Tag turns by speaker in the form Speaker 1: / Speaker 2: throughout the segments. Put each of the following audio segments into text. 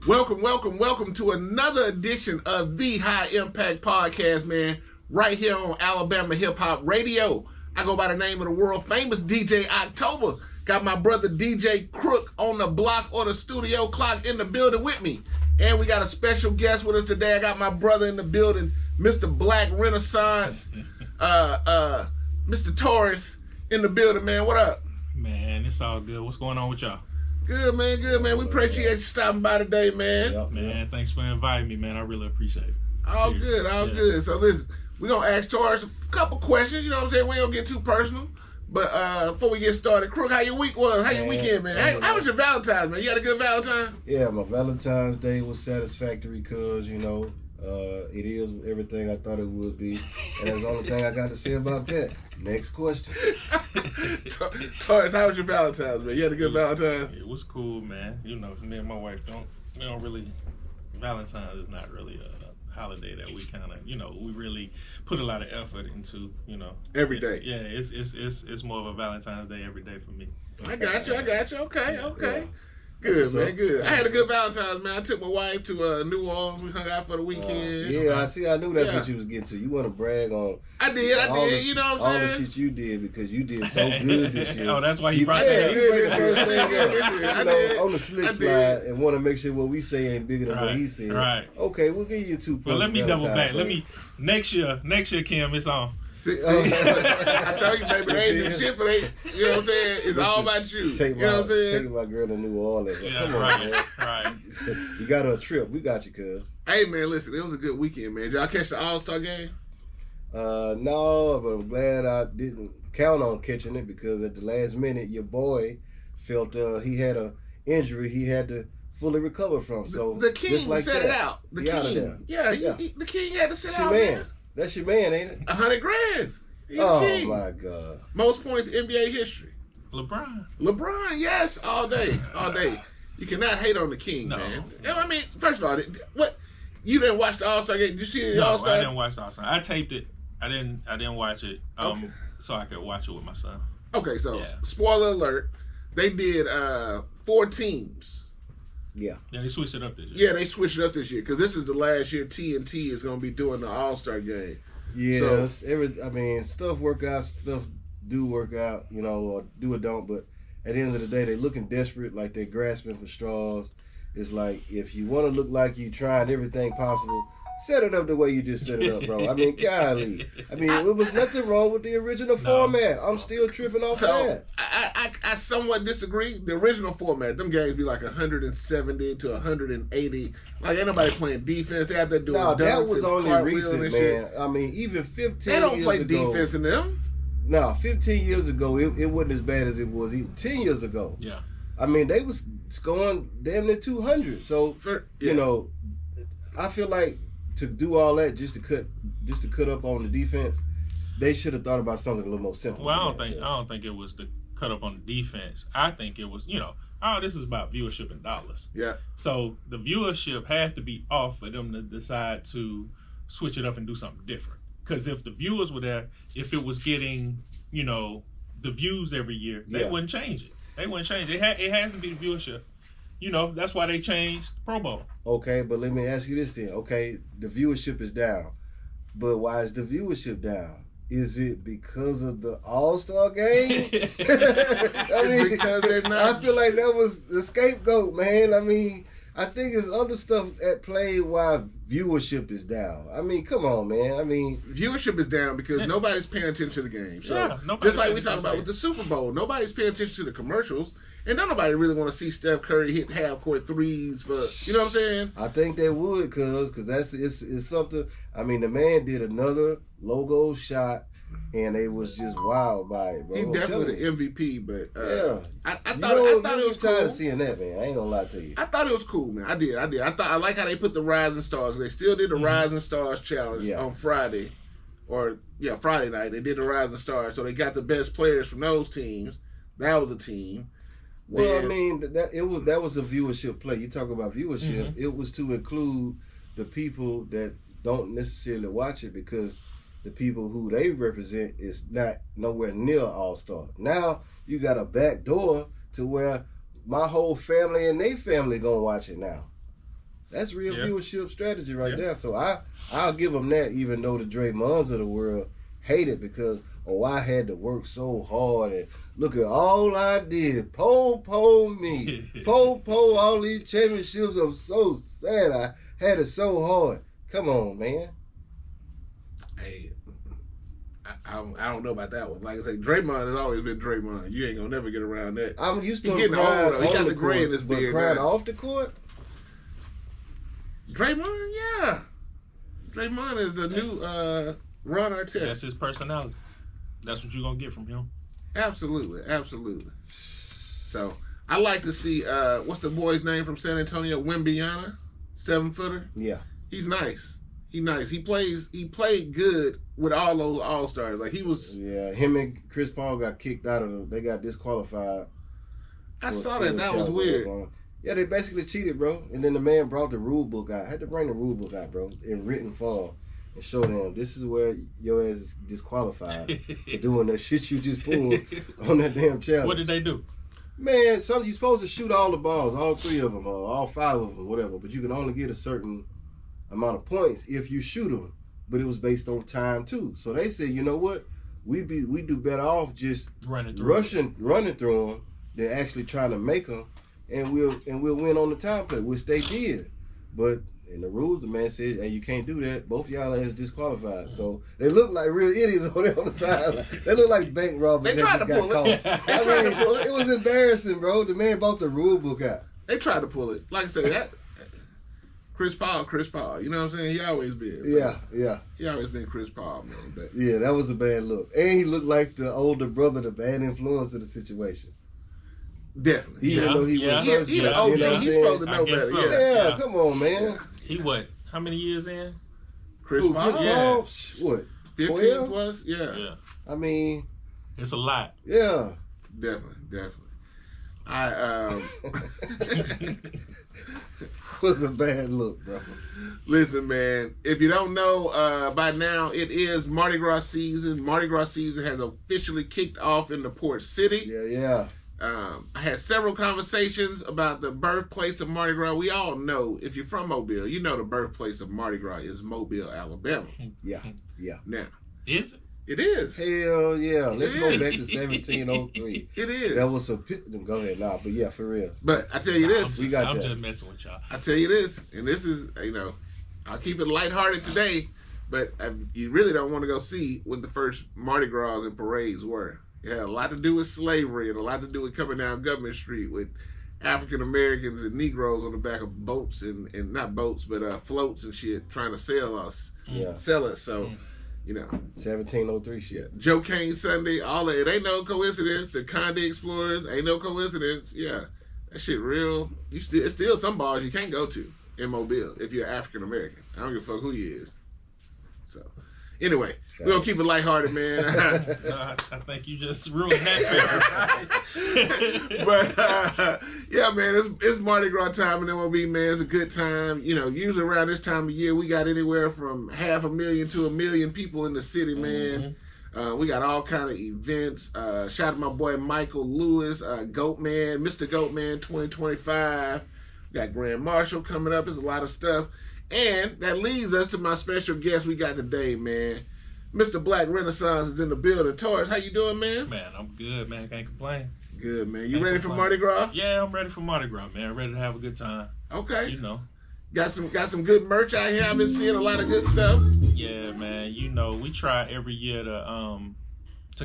Speaker 1: Welcome to another edition of the High Impact Podcast, man. Right here on Alabama Hip Hop Radio. I go by the name of the world famous DJ OKTOBA. Got my brother DJ KROOK on the block or the studio clock in the building with me. And we got a special guest with us today. I got my brother in the building, Mr. Black Renaissance, Mr. Tarus in the building, man. What up?
Speaker 2: Man, it's all good. What's going on with y'all?
Speaker 1: Good, man. We appreciate you stopping by today, man.
Speaker 2: Yep, man, thanks for inviting me, man. I really appreciate it.
Speaker 1: All good. So listen, we're going to ask Tarus a couple questions. You know what I'm saying? We don't get too personal. But before we get started, KROOK, how your week was? How your weekend, man? How was your Valentine's, man? You had a good Valentine?
Speaker 3: Yeah, my Valentine's Day was satisfactory because, it is everything I thought it would be. And that's the only thing I got to say about that. Next question.
Speaker 1: Tarus, how was your Valentine's, man? You had a good Valentine?
Speaker 2: It was cool, man. You know, me and my wife don't really, Valentine's is not really a holiday that we kind of, we really put a lot of effort into,
Speaker 1: Every day.
Speaker 2: Yeah, it's more of a Valentine's Day every day for me.
Speaker 1: I got you. Okay. Yeah. Good, man, good. I had a good Valentine's, man. I took my wife to New Orleans. We hung out for the weekend.
Speaker 3: I knew that's what you was getting to. You want to brag on.
Speaker 1: I did. You know what I'm saying?
Speaker 3: All the shit you did because you did so good this year.
Speaker 2: Oh, that's why you brought that.
Speaker 1: I did.
Speaker 3: On the slick slide and want to make sure what we say ain't bigger than what he said.
Speaker 2: Right.
Speaker 3: Okay, we'll give you 2 points.
Speaker 2: But let me double back. Next year, Kim, it's on.
Speaker 1: See, I tell you, baby, they ain't do shit for they. You know what I'm saying? It's all about you. You know what I'm saying?
Speaker 3: Taking my girl to New Orleans.
Speaker 2: Yeah,
Speaker 3: Come on, man.
Speaker 2: Right.
Speaker 3: You got her a trip. We got you, cuz.
Speaker 1: Hey, man, listen, it was a good weekend, man. Did y'all catch the All-Star game?
Speaker 3: No, but I'm glad I didn't count on catching it because at the last minute, your boy felt he had a injury he had to fully recover from. So
Speaker 1: the King
Speaker 3: like
Speaker 1: set it out. The King. Yeah, the King had to sit out, man.
Speaker 3: That's your man, ain't it?
Speaker 1: $100,000.
Speaker 3: Oh,
Speaker 1: king.
Speaker 3: My God.
Speaker 1: Most points in NBA history.
Speaker 2: LeBron,
Speaker 1: yes, all day. You cannot hate on the King, man. I mean, first of all, what? You didn't watch the All-Star game? Did you see the All-Star?
Speaker 2: I didn't watch the All-Star. I taped it. I didn't watch it so I could watch it with my son.
Speaker 1: Okay, so spoiler alert. They did 4 teams.
Speaker 3: Yeah,
Speaker 2: they switched it up this year.
Speaker 1: Yeah, they switched it up this year because this is the last year TNT is going to be doing the All-Star game.
Speaker 3: Yeah, stuff work out, stuff do work out, or do or don't. But at the end of the day, they're looking desperate, like they're grasping for straws. It's like if you want to look like you tried everything possible, set it up the way you just set it up, bro. I mean, golly. It was nothing wrong with the original format. I'm still tripping off that.
Speaker 1: I somewhat disagree. The original format, them games be like 170 to 180. Like, ain't nobody playing defense. They out there doing dunks.
Speaker 3: That was only recent, man.
Speaker 1: Shit.
Speaker 3: I mean, even 15 years ago.
Speaker 1: They don't play defense in them.
Speaker 3: No, 15 years ago, it wasn't as bad as it was even 10 years ago.
Speaker 2: Yeah.
Speaker 3: I mean, they was scoring damn near 200. So, I feel like to do all that just to cut up on the defense, they should have thought about something a little more simple.
Speaker 2: Well, I don't think it was to cut up on the defense. I think it was, this is about viewership and dollars. Yeah. So the viewership had to be off for them to decide to switch it up and do something different. Because if the viewers were there, if it was getting, the views every year, they wouldn't change it. It has to be the viewership. That's why they changed Pro Bowl.
Speaker 3: Okay, but let me ask you this then. Okay, the viewership is down. But why is the viewership down? Is it because of the All-Star game?
Speaker 1: Because they're not.
Speaker 3: I feel like that was the scapegoat, man. I think it's other stuff at play why viewership is down. Come on, man.
Speaker 1: Viewership is down because nobody's paying attention to the game. So just like we talked about with the Super Bowl, nobody's paying attention to the commercials. And don't nobody really want to see Steph Curry hit half-court threes for, you know what I'm saying?
Speaker 3: I think they would, because it's something. The man did another logo shot, and they was just wild by it, bro.
Speaker 1: He definitely the MVP, but I thought it was cool.
Speaker 3: I'm tired of seeing that, man. I ain't gonna lie to you.
Speaker 1: I thought it was cool, man. I did. I like how they put the Rising Stars. They still did the Rising Stars challenge on Friday, Friday night. They did the Rising Stars, so they got the best players from those teams. That was a team.
Speaker 3: Well, that was a viewership play. You talk about viewership. Mm-hmm. It was to include the people that don't necessarily watch it because the people who they represent is not nowhere near All-Star. Now you got a back door to where my whole family and their family gonna watch it now. That's real viewership strategy right there. So I'll give them that, even though the Draymonds of the world hate it because, I had to work so hard and look at all I did. Po me. Po all these championships. I'm so sad. I had it so hard. Come on, man.
Speaker 1: Hey, I don't know about that one. Like I say, Draymond has always been Draymond. You ain't gonna never get around that.
Speaker 3: I'm used to
Speaker 1: getting old. He got the gray in his beard.
Speaker 3: Crying off the court.
Speaker 1: Draymond, yeah. Draymond is the new Ron Artest.
Speaker 2: That's his personality. That's what you're gonna get from him.
Speaker 1: Absolutely. So I like to see what's the boy's name from San Antonio? Wembyana, 7-footer.
Speaker 3: Yeah,
Speaker 1: he's nice. He's nice. He played good with all those all-stars. Like he was.
Speaker 3: Yeah, him and Chris Paul got kicked out of they got disqualified.
Speaker 1: I saw that. That was weird.
Speaker 3: Yeah, they basically cheated, bro. And then the man brought the rule book out. Had to bring the rule book out, bro, in written form. And show them this is where your ass is disqualified for doing that shit you just pulled on that damn challenge.
Speaker 2: What did they do?
Speaker 3: Man, you're supposed to shoot all the balls, all 3 of them, or all 5 of them, whatever. But you can only get a certain amount of points if you shoot them. But it was based on time too. So they said, you know what? We do better off just running through them than actually trying to make them, and we'll win on the time play, which they did. But in the rules, the man said, hey, you can't do that. Both y'all ass disqualified. So they look like real idiots on the side. They look like bank robbers.
Speaker 1: They tried to pull it. They tried to pull it.
Speaker 3: It was embarrassing, bro. The man brought the rule book out.
Speaker 1: They tried to pull it. Like I said, that Chris Paul. You know what I'm saying? He always been.
Speaker 3: So yeah.
Speaker 1: He always been Chris Paul, man. But
Speaker 3: yeah, that was a bad look. And he looked like the older brother, the bad influence of the situation.
Speaker 1: Definitely.
Speaker 3: Even though he was
Speaker 1: he the OG. He's supposed to know better.
Speaker 2: So.
Speaker 3: Yeah, come on, man.
Speaker 2: He what? How many years in?
Speaker 1: Chris Paul?
Speaker 2: Yeah.
Speaker 3: What?
Speaker 1: 15
Speaker 3: 12?
Speaker 1: plus? Yeah.
Speaker 3: I mean,
Speaker 2: it's a lot.
Speaker 3: Yeah.
Speaker 1: Definitely.
Speaker 3: Was a bad look, bro.
Speaker 1: Listen, man, if you don't know by now, it is Mardi Gras season. Mardi Gras season has officially kicked off in the Port City.
Speaker 3: Yeah.
Speaker 1: I had several conversations about the birthplace of Mardi Gras. We all know, if you're from Mobile, you know the birthplace of Mardi Gras is Mobile, Alabama.
Speaker 3: Yeah.
Speaker 1: Now.
Speaker 2: Is it?
Speaker 1: It is.
Speaker 3: Hell yeah. Let's go back to 1703.
Speaker 1: It is.
Speaker 3: That was go ahead now, but yeah, for real.
Speaker 1: But I tell you this.
Speaker 2: I'm just messing with y'all.
Speaker 1: I tell you this, and this is, I'll keep it lighthearted today, but you really don't want to go see what the first Mardi Gras and parades were. It had a lot to do with slavery and a lot to do with coming down Government Street with African Americans and Negroes on the back of boats and not boats, but floats and shit trying to sell us. So,
Speaker 3: 1703 shit.
Speaker 1: Yeah. Joe Kane Sunday, all of it ain't no coincidence. The Conde Explorers ain't no coincidence. Yeah, that shit real. It's still some bars you can't go to in Mobile if you're African American. I don't give a fuck who you is. So. Anyway, we're going to keep it lighthearted, man.
Speaker 2: I think you just ruined that for
Speaker 1: But, yeah, man, it's Mardi Gras time in MLB, man. It's a good time. Usually around this time of year, we got anywhere from 500,000 to 1 million people in the city, man. Mm-hmm. We got all kind of events. Shout out to my boy Michael Lewis, Goatman, Mr. Goatman 2025. We got Grand Marshal coming up. There's a lot of stuff. And that leads us to my special guest we got today, man. Mr. Black Renaissance is in the building. Taurus, how you doing, man?
Speaker 2: Man, I'm good, man. Can't complain.
Speaker 1: Good, man. You ready for Mardi Gras?
Speaker 2: Yeah, I'm ready for Mardi Gras, man. I'm ready to have a good time.
Speaker 1: Okay. Got some good merch out here. I've been seeing a lot of good stuff.
Speaker 2: Yeah, man. We try every year to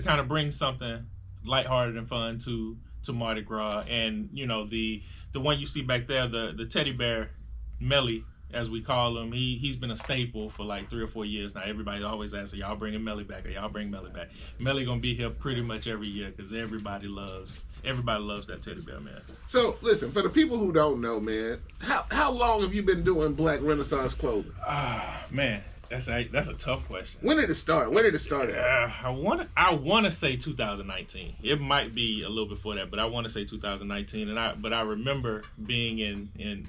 Speaker 2: kind of bring something lighthearted and fun to Mardi Gras. And, the one you see back there, the teddy bear, Melly, as we call him, he's been a staple for like 3 or 4 years now. Everybody always asks, are y'all bringing Melly back? Or y'all bring Melly back? Melly gonna be here pretty much every year because everybody loves that teddy bear, man.
Speaker 1: So listen, for the people who don't know, man, how long have you been doing Black Renaissance clothing?
Speaker 2: Man, that's a tough question.
Speaker 1: When did it start?
Speaker 2: I want to say 2019. It might be a little before that, but I want to say 2019. But I remember being in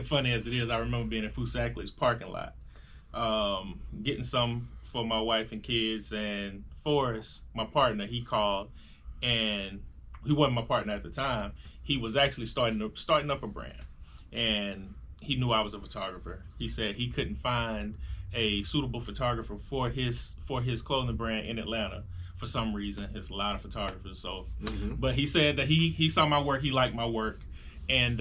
Speaker 2: funny as it is, I remember being in Fusakli's parking lot, getting some for my wife and kids. And Forrest, my partner, he called, and he wasn't my partner at the time. He was actually starting up a brand, and he knew I was a photographer. He said he couldn't find a suitable photographer for his clothing brand in Atlanta for some reason. There's a lot of photographers, so but he said that he saw my work, he liked my work, and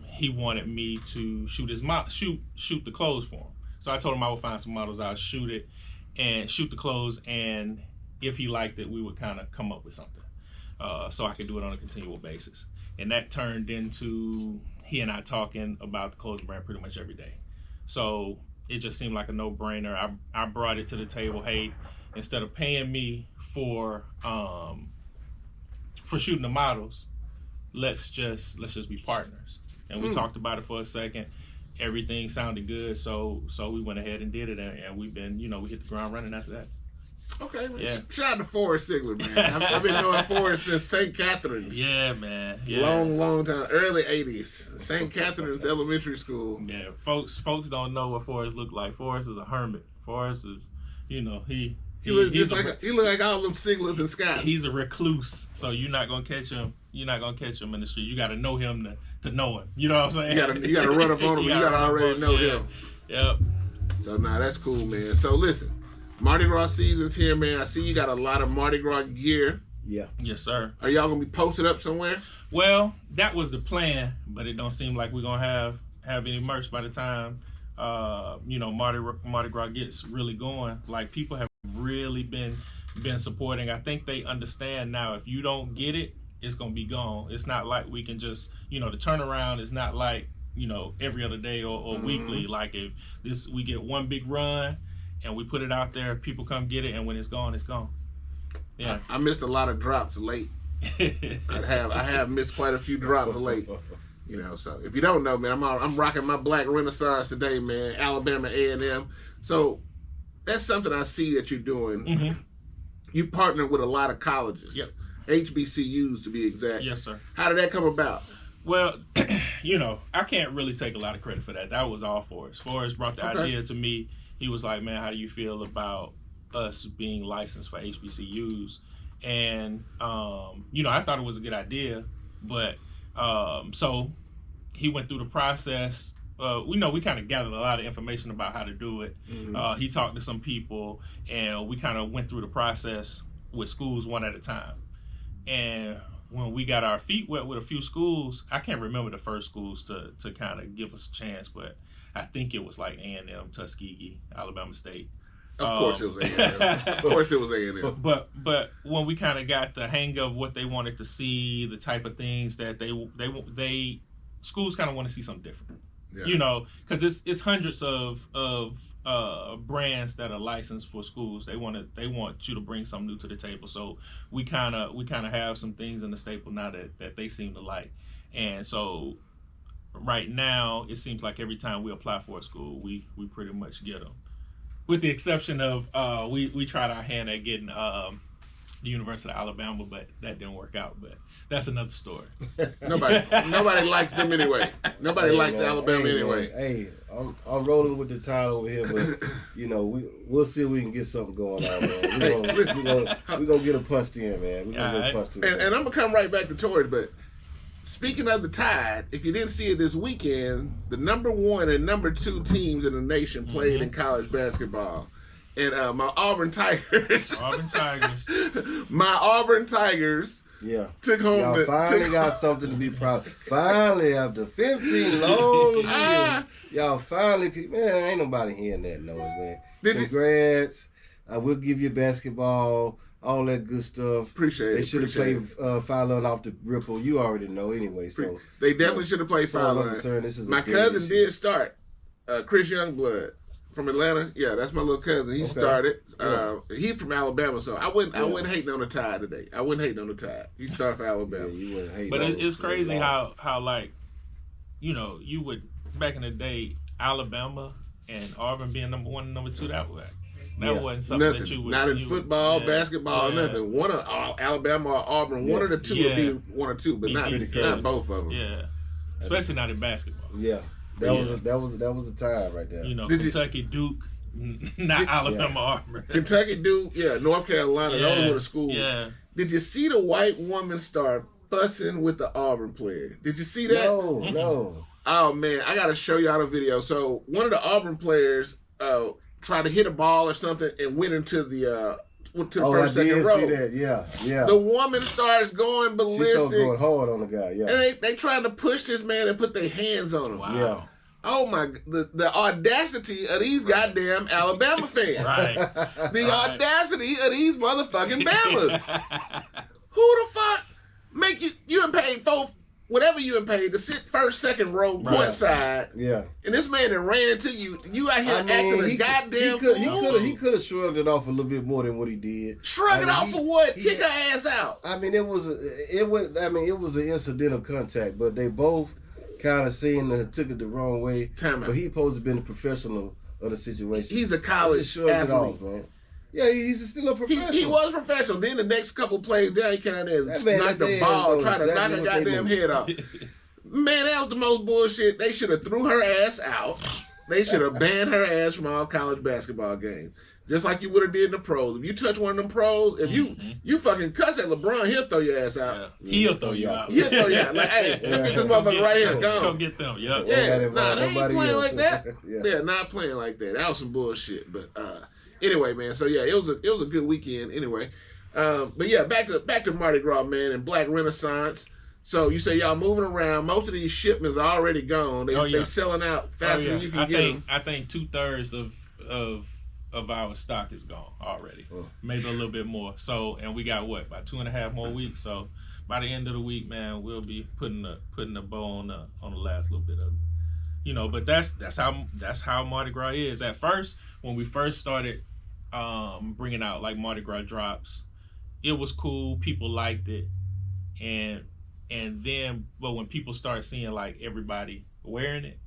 Speaker 2: he wanted me to shoot the clothes for him. So I told him I would find some models, I'll shoot it and shoot the clothes, and if he liked it, we would kind of come up with something so I could do it on a continual basis. And that turned into he and I talking about the clothing brand pretty much every day. So it just seemed like a no-brainer. I brought it to the table. Hey, instead of paying me for shooting the models, let's just be partners. And we talked about it for a second. Everything sounded good, so we went ahead and did it, and we've been, we hit the ground running after that.
Speaker 1: Okay, man. Yeah. Shout out to Forrest Sigler, man. I've been knowing Forrest since St. Catherine's.
Speaker 2: Yeah, man. Yeah.
Speaker 1: Long time. Early 80s. St. Catherine's Elementary School.
Speaker 2: Yeah, folks don't know what Forrest looked like. Forrest is a hermit. Forrest is, he
Speaker 1: look like all them Siglers and Scotts.
Speaker 2: He's a recluse, so you're not gonna catch him. You're not gonna catch him in the street. You got to know him to know him. You know what I'm saying?
Speaker 1: You got to run up on him. You got to already know him.
Speaker 2: Yep.
Speaker 1: So that's cool, man. So listen, Mardi Gras season's here, man. I see you got a lot of Mardi Gras gear.
Speaker 3: Yeah.
Speaker 2: Yes, sir.
Speaker 1: Are y'all gonna be posted up somewhere?
Speaker 2: Well, that was the plan, but it don't seem like we're gonna have any merch by the time Mardi Gras gets really going. Like, people have really been supporting. I think they understand now, if you don't get it, it's gonna be gone. It's not like we can just, the turnaround is not like, every other day or weekly. Like, if we get one big run and we put it out there, people come get it, and when it's gone, it's gone. Yeah.
Speaker 1: I missed a lot of drops late. I have missed quite a few drops late. So if you don't know, man, I'm rocking my Black Renaissance today, man. Alabama A&M. So that's something I see that you're doing.
Speaker 2: Mm-hmm.
Speaker 1: You partner with a lot of colleges.
Speaker 2: Yep.
Speaker 1: HBCUs to be exact.
Speaker 2: Yes, sir.
Speaker 1: How did that come about?
Speaker 2: Well, I can't really take a lot of credit for that. That was all Forrest. Forrest brought the idea to me. He was like, man, how do you feel about us being licensed for HBCUs? And, I thought it was a good idea. But so he went through the process. We kind of gathered a lot of information about how to do it. Mm-hmm. He talked to some people, and we kind of went through the process with schools one at a time. And when we got our feet wet with a few schools, I can't remember the first schools to kind of give us a chance, but I think it was like A&M, Tuskegee, Alabama State.
Speaker 1: Of course it was A&M. Of course it was A&M.
Speaker 2: But when we kind of got the hang of what they wanted to see, the type of things that they schools kind of want to see something different. Yeah. Because it's hundreds of brands that are licensed for schools. They want you to bring something new to the table. So we kind of have some things in the staple now that they seem to like. And so right now, it seems like every time we apply for a school, we pretty much get them. With the exception of we tried our hand at getting the University of Alabama, but that didn't work out. But that's another story.
Speaker 1: Nobody likes them anyway. Nobody likes Alabama anyway.
Speaker 3: Hey, I'm rolling with the title over here, but we'll see if we can get something going on, man. We're gonna get a punched in, man. We're gonna get punched in.
Speaker 1: And I'm gonna come right back to Torres, but speaking of the Tide, if you didn't see it this weekend, the number 1 and number 2 teams in the nation played in college basketball. And my Auburn Tigers. My Auburn Tigers took home
Speaker 3: y'all finally got something to be proud of. Finally, after 15 long years, y'all finally, man, ain't nobody hearing that noise, man. Congrats. We'll give you basketball, all that good stuff.
Speaker 1: Appreciate it.
Speaker 3: They should have played Phylon off the ripple. You already know anyway. So
Speaker 1: they definitely should have played Phylon. My cousin did start. Chris Youngblood from Atlanta. Yeah, that's my little cousin. He started. He's from Alabama, so I wouldn't hating on the Tide today. I wouldn't hate on the Tide. He started for Alabama.
Speaker 3: You wouldn't hate.
Speaker 2: But it's crazy how like, you would back in the day, Alabama and Auburn being number 1 and number 2, that wasn't something that you would.
Speaker 1: Not in football, basketball, nothing. One of Alabama or Auburn, one of the two would be 1 or 2, but not both of them.
Speaker 2: Yeah, especially not in basketball.
Speaker 3: Yeah. That was a tie right there.
Speaker 2: Kentucky, Duke, not Alabama, Auburn.
Speaker 1: Kentucky, Duke, North Carolina, those were the schools.
Speaker 2: Yeah.
Speaker 1: Did you see the white woman start fussing with the Auburn player? Did you see that?
Speaker 3: No.
Speaker 1: Oh man, I gotta show y'all the video. So one of the Auburn players tried to hit a ball or something and went into the first, second row.
Speaker 3: See that. Yeah.
Speaker 1: The woman starts going ballistic. She starts
Speaker 3: going hard on the guy. Yeah.
Speaker 1: And they tried to push this man and put their hands on him.
Speaker 2: Wow.
Speaker 3: Yeah.
Speaker 1: Oh my! The audacity of these goddamn Alabama fans.
Speaker 2: Right.
Speaker 1: The audacity of these motherfucking Bamas. Who the fuck make you and paid whatever you and paid to sit first, second row, courtside.
Speaker 3: Yeah. And
Speaker 1: this man that ran into you out here acting a goddamn fool.
Speaker 3: He could have shrugged it off a little bit more than what he did.
Speaker 1: Shrug it off for what? Kick her ass out.
Speaker 3: I mean, it was an incidental contact, but they both kind of took it the wrong way. But he supposed to have been a professional of the situation.
Speaker 1: He's a college athlete. It off, man.
Speaker 3: Yeah, he's still a professional.
Speaker 1: He was professional. Then the next couple plays down, he came out there and knocked the ball, try to knock her goddamn head off. Man, that was the most bullshit. They should have threw her ass out. They should have banned her ass from all college basketball games. Just like you would have did in the pros. If you touch one of them pros, if you fucking cuss at LeBron, he'll throw your ass out.
Speaker 2: Yeah. He'll throw you out.
Speaker 1: He'll throw you out. Like, hey, get this motherfucker right here.
Speaker 2: Go get them. Yep.
Speaker 1: Yeah. Nah, they ain't playing like that. Yeah, not playing like that. That was some bullshit. But anyway, man. So yeah, it was a good weekend. Anyway, but yeah, back to Mardi Gras, man, and Black Renaissance. So you say y'all moving around. Most of these shipments are already gone. They selling out faster than you can get them.
Speaker 2: I think 2/3 of our stock is gone already. Maybe a little bit more. So, and we got about 2.5 more weeks. So by the end of the week, man, we'll be putting a bow on the last little bit of it. You know, but that's how Mardi Gras is. At first, when we first started bringing out like Mardi Gras drops, it was cool. People liked it, and then, but when people start seeing like everybody wearing it,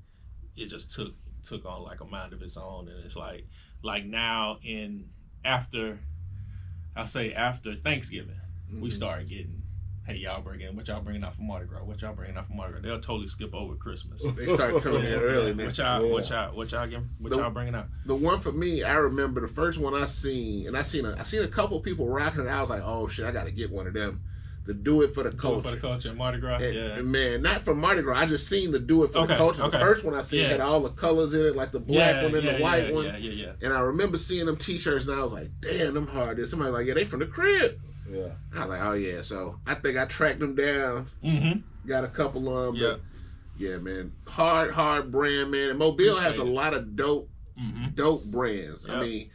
Speaker 2: it just took on like a mind of its own. And it's like now after Thanksgiving, we started getting, hey, y'all what y'all bringing out for Mardi Gras? What y'all bringing out for Mardi Gras? They'll totally skip over Christmas.
Speaker 1: They start coming in early, man.
Speaker 2: What y'all bringing out?
Speaker 1: The one for me, I remember the first one I seen, and I seen a couple people rocking it. I was like, oh shit, I got to get one of them. The Do It for the Culture.
Speaker 2: Do It for the Culture, Mardi Gras.
Speaker 1: And man, not for Mardi Gras. I just seen the Do It for the Culture. The first one I seen had all the colors in it, like the black one and the white one.
Speaker 2: Yeah.
Speaker 1: And I remember seeing them T-shirts, and I was like, damn, them hard. Somebody was like, yeah, they from the crib.
Speaker 3: Yeah.
Speaker 1: I was like, oh yeah. So I think I tracked them down. Got a couple of them.
Speaker 2: Yeah.
Speaker 1: But yeah, man, hard brand, man. And Mobile has a lot of dope brands. Yep. I mean,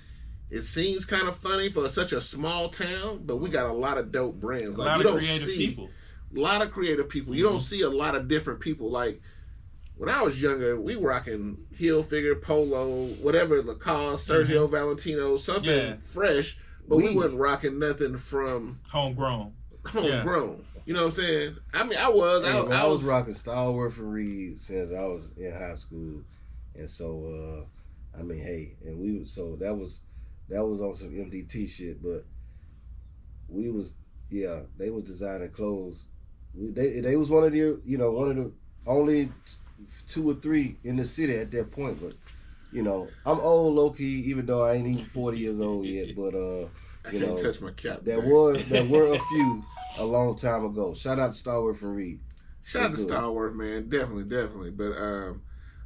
Speaker 1: it seems kind of funny for such a small town, but we got a lot of dope brands. Like, you don't see a lot of creative people. You don't see a lot of different people. Like when I was younger, we were rocking Hilfiger, Polo, whatever, Lacoste, Sergio Valentino, something fresh, but we wasn't rocking nothing from
Speaker 2: homegrown.
Speaker 1: You know what I'm saying? I mean, I was
Speaker 3: rocking Stallworth and Reed since I was in high school, and so I mean, hey, and that was on some MDT shit, but they was designing clothes. They was one of the only 2 or 3 in the city at that point. But I'm old, low key, even though I ain't even 40 years old yet. But
Speaker 1: I can't touch my cap.
Speaker 3: There were a few a long time ago. Shout out to Stallworth and Reed.
Speaker 1: Shout out to Stallworth, man, definitely. But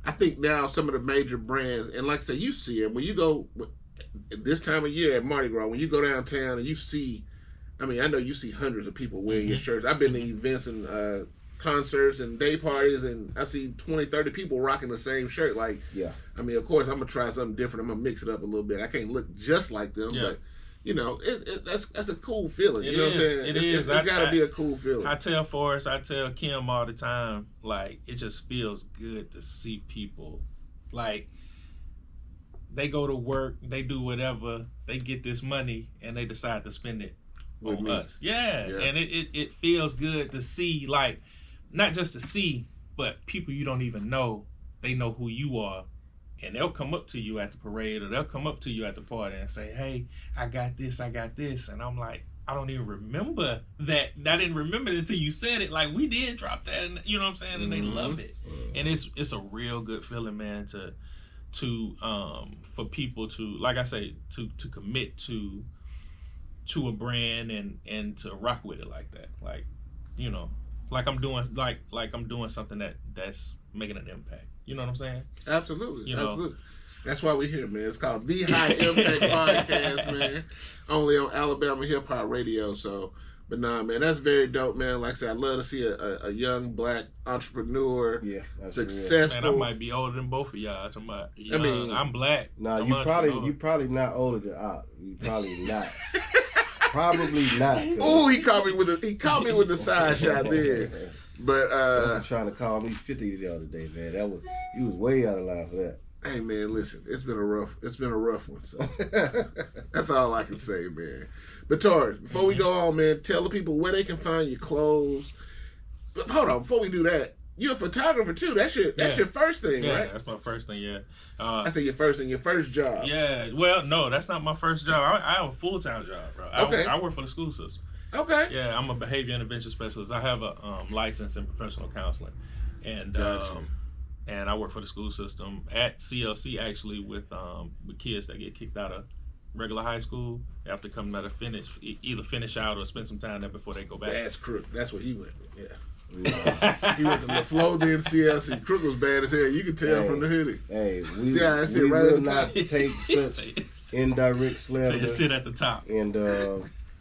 Speaker 1: I think now some of the major brands, and like I said, you see it when you go this time of year at Mardi Gras, when you go downtown and you see, I mean, I know you see hundreds of people wearing your shirts. I've been to events and concerts and day parties, and I see 20, 30 people rocking the same shirt. Like, I mean, of course, I'm going to try something different. I'm going to mix it up a little bit. I can't look just like them, but, that's a cool feeling. You know what I'm saying? It's got to be a cool feeling.
Speaker 2: I tell Forrest, I tell Kim all the time, like, it just feels good to see people, like, they go to work, they do whatever, they get this money, and they decide to spend it on us. Yeah. And it feels good to see, like, not just to see, but people you don't even know, they know who you are, and they'll come up to you at the parade, or they'll come up to you at the party and say, hey, I got this, and I'm like, I don't even remember that. I didn't remember it until you said it. Like, we did drop that, and you know what I'm saying, and they love it. And it's a real good feeling, man, to for people to, like I say, to commit to a brand and to rock with it like that. Like, like I'm doing something that's making an impact. You know what I'm saying?
Speaker 1: Absolutely.
Speaker 2: You know?
Speaker 1: Absolutely. That's why we're here, man. It's called The High Impact Podcast, man. Only on Alabama Hip Hop Radio. So, but nah, man, that's very dope, man. Like I said, I'd love to see a young black entrepreneur, successful.
Speaker 2: Man, I might be older than both of y'all. I mean, I'm black.
Speaker 3: Nah, you probably not older than I. You probably not. Probably not.
Speaker 1: Oh, he caught me with the side shot there. But
Speaker 3: was trying to call me 50 the other day, man. He was way out of line for that.
Speaker 1: Hey man, listen, it's been a rough one. So that's all I can say, man. But Tarus, before we go on, man, tell the people where they can find your clothes. But hold on, before we do that, you're a photographer too. That's your first thing, right?
Speaker 2: Yeah, that's my first thing. Yeah.
Speaker 1: I said your first job.
Speaker 2: Yeah. Well, no, that's not my first job. I have a full-time job, bro. I work for the school system.
Speaker 1: Okay.
Speaker 2: Yeah, I'm a behavior intervention specialist. I have a license in professional counseling, and
Speaker 1: gotcha.
Speaker 2: And I work for the school system at CLC actually with kids that get kicked out of regular high school after coming out of either finish out or spend some time there before they go back.
Speaker 1: That's KROOK. That's what he went with. Yeah. He went to LaFleur, then CLC. KROOK was bad as hell. You can tell from the hoodie.
Speaker 3: Hey, we
Speaker 1: right
Speaker 3: will
Speaker 1: at the
Speaker 3: not take such indirect slander.
Speaker 2: So you sit at the top.
Speaker 3: And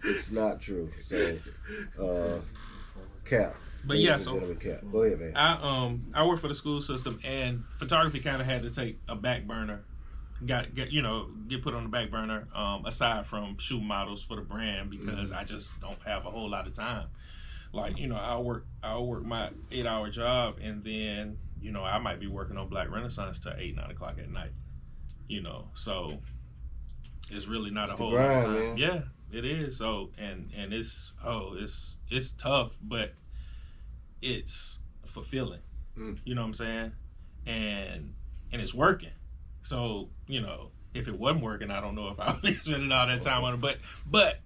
Speaker 3: it's not true. So, cap.
Speaker 2: But yeah, so
Speaker 3: go ahead, man.
Speaker 2: I work for the school system, and photography kind of had to take a back burner, get put on the back burner. Aside from shoot models for the brand, because I just don't have a whole lot of time. Like I'll work my 8-hour job, and then I might be working on Black Renaissance till 8-9 o'clock at night. So it's really not a whole lot of time. Man. Yeah, it is. So and it's tough, but it's fulfilling. You know what I'm saying? And it's working. So, if it wasn't working, I don't know if I would be spending all that time on it. But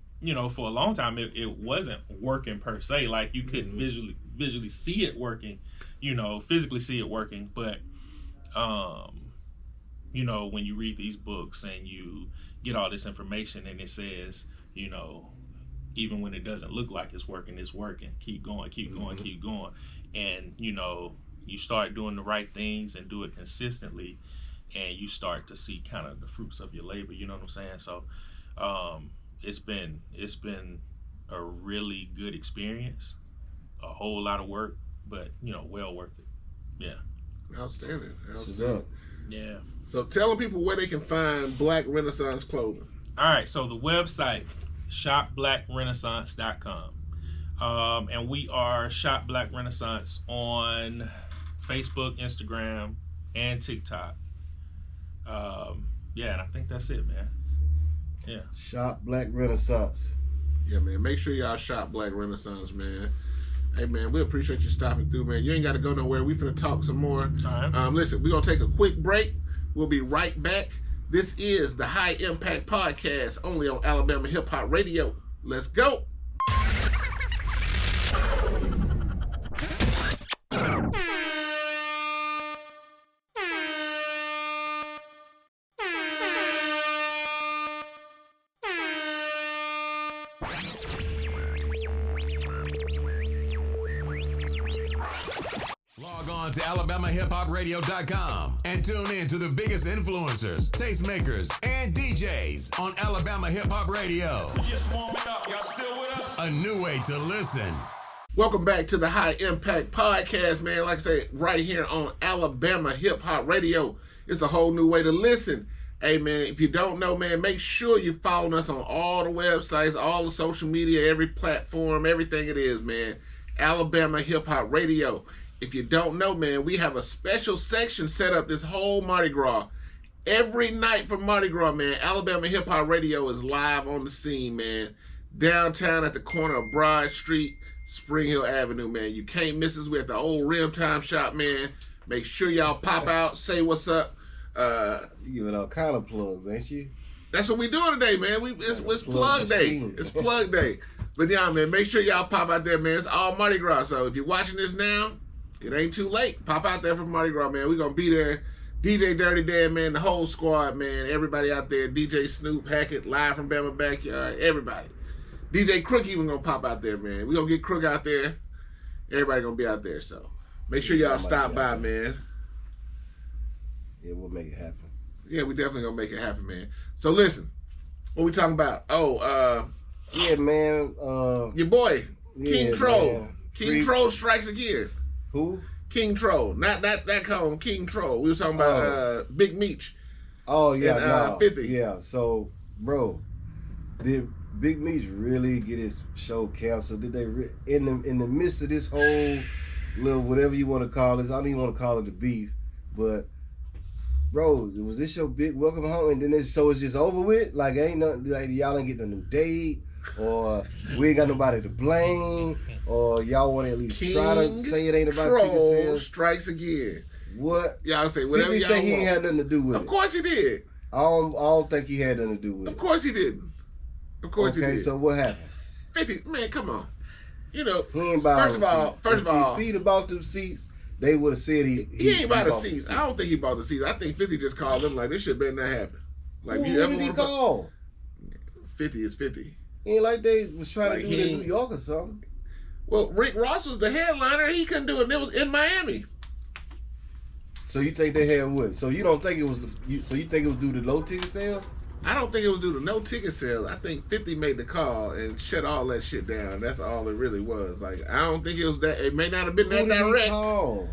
Speaker 2: for a long time it wasn't working per se. Like you couldn't visually see it working, physically see it working. But when you read these books and you get all this information and it says, even when it doesn't look like it's working. Keep going, keep going, keep going. And, you start doing the right things and do it consistently, and you start to see kind of the fruits of your labor. You know what I'm saying? So it's been a really good experience, a whole lot of work, but, well worth it. Yeah.
Speaker 1: Outstanding.
Speaker 2: Yeah.
Speaker 1: So telling people where they can find Black Renaissance clothing.
Speaker 2: All right. So the website, shopblackrenaissance.com. And we are Shop Black Renaissance on Facebook, Instagram, and TikTok. And I think that's it, man. Yeah.
Speaker 3: Shop Black Renaissance.
Speaker 1: Yeah, man. Make sure y'all shop Black Renaissance, man. Hey, man, we appreciate you stopping through, man. You ain't got to go nowhere. We finna talk some more.
Speaker 2: All right.
Speaker 1: Listen, we're going to take a quick break. We'll be right back. This is the High Impact Podcast, only on Alabama Hip Hop Radio. Let's go.
Speaker 4: Log on to alabamahiphopradio.com and tune in to the biggest influencers, tastemakers, and DJs on Alabama Hip Hop Radio.
Speaker 5: Just warming up. Y'all still with us?
Speaker 4: A new way to listen.
Speaker 1: Welcome back to the High Impact Podcast, man. Like I said, right here on Alabama Hip Hop Radio. It's a whole new way to listen. Hey, man, if you don't know, man, make sure you're following us on all the websites, all the social media, every platform, everything it is, man. Alabama Hip Hop Radio. If you don't know, man, we have a special section set up this whole Mardi Gras. Every night for Mardi Gras, man, Alabama Hip Hop Radio is live on the scene, man. Downtown at the corner of Broad Street, Spring Hill Avenue, man. You can't miss us. We're at the old Rim Time Shop, man. Make sure y'all pop out, say what's up.
Speaker 3: You giving all kind of plugs, ain't you?
Speaker 1: That's what we doing today, man. It's plug day. It's plug day. But yeah, man, make sure y'all pop out there, man. It's all Mardi Gras. So if you're watching this now, it ain't too late. Pop out there for Mardi Gras, man. We're going to be there. DJ Dirty Dan, man, the whole squad, man. Everybody out there. DJ Snoop, Hackett, live from Bama Backyard. Everybody. DJ KROOK even going to pop out there, man. We're going to get KROOK out there. Everybody gonna be out there, so make sure y'all stop by, man.
Speaker 3: Yeah, we'll make it happen.
Speaker 1: Yeah, we definitely gonna make it happen, man. So listen, what we talking about?
Speaker 3: Yeah, man.
Speaker 1: Your boy, King Troll.
Speaker 3: Man.
Speaker 1: King Troll strikes again.
Speaker 3: Who?
Speaker 1: King Troll. Not that cone, King Troll. We was talking about Big Meech.
Speaker 3: Oh, yeah.
Speaker 1: And, 50.
Speaker 3: Yeah, so, bro, did Big Meech really get his show canceled? Did they, in the midst of this whole little whatever you want to call this, I don't even want to call it the beef, but, bro, was this your big welcome home? And then this show is just over with? Like, ain't nothing, like, y'all ain't getting a new date? Or we ain't got nobody to blame, or y'all want to at least try to say it ain't about ticket sales.
Speaker 1: Strikes again.
Speaker 3: What?
Speaker 1: Y'all say whatever y'all
Speaker 3: say he
Speaker 1: want.
Speaker 3: ain't had nothing to do with it.
Speaker 1: Of course he did.
Speaker 3: I don't think he had nothing to do with it.
Speaker 1: Of course he didn't. Of course he did.
Speaker 3: Okay, so what happened?
Speaker 1: 50, man, come on. You know,
Speaker 3: he ain't buy
Speaker 1: first of all,
Speaker 3: if he'd have bought them seats, they would have said he
Speaker 1: ain't bought the seats. I don't think he bought the seats. I think 50 just called them like, this shit better not happen. Like,
Speaker 3: who did he call?
Speaker 1: 50 is 50.
Speaker 3: Ain't like they was trying to do it in New York or something.
Speaker 1: Well, Rick Ross was the headliner. He couldn't do it. It was in Miami.
Speaker 3: So you think they had what? So you don't think it was? So you think it was due to low ticket sales?
Speaker 1: I don't think it was due to no ticket sales. I think 50 made the call and shut all that shit down. That's all it really was. Like, I don't think it was that. It may not have been that direct.
Speaker 3: Call?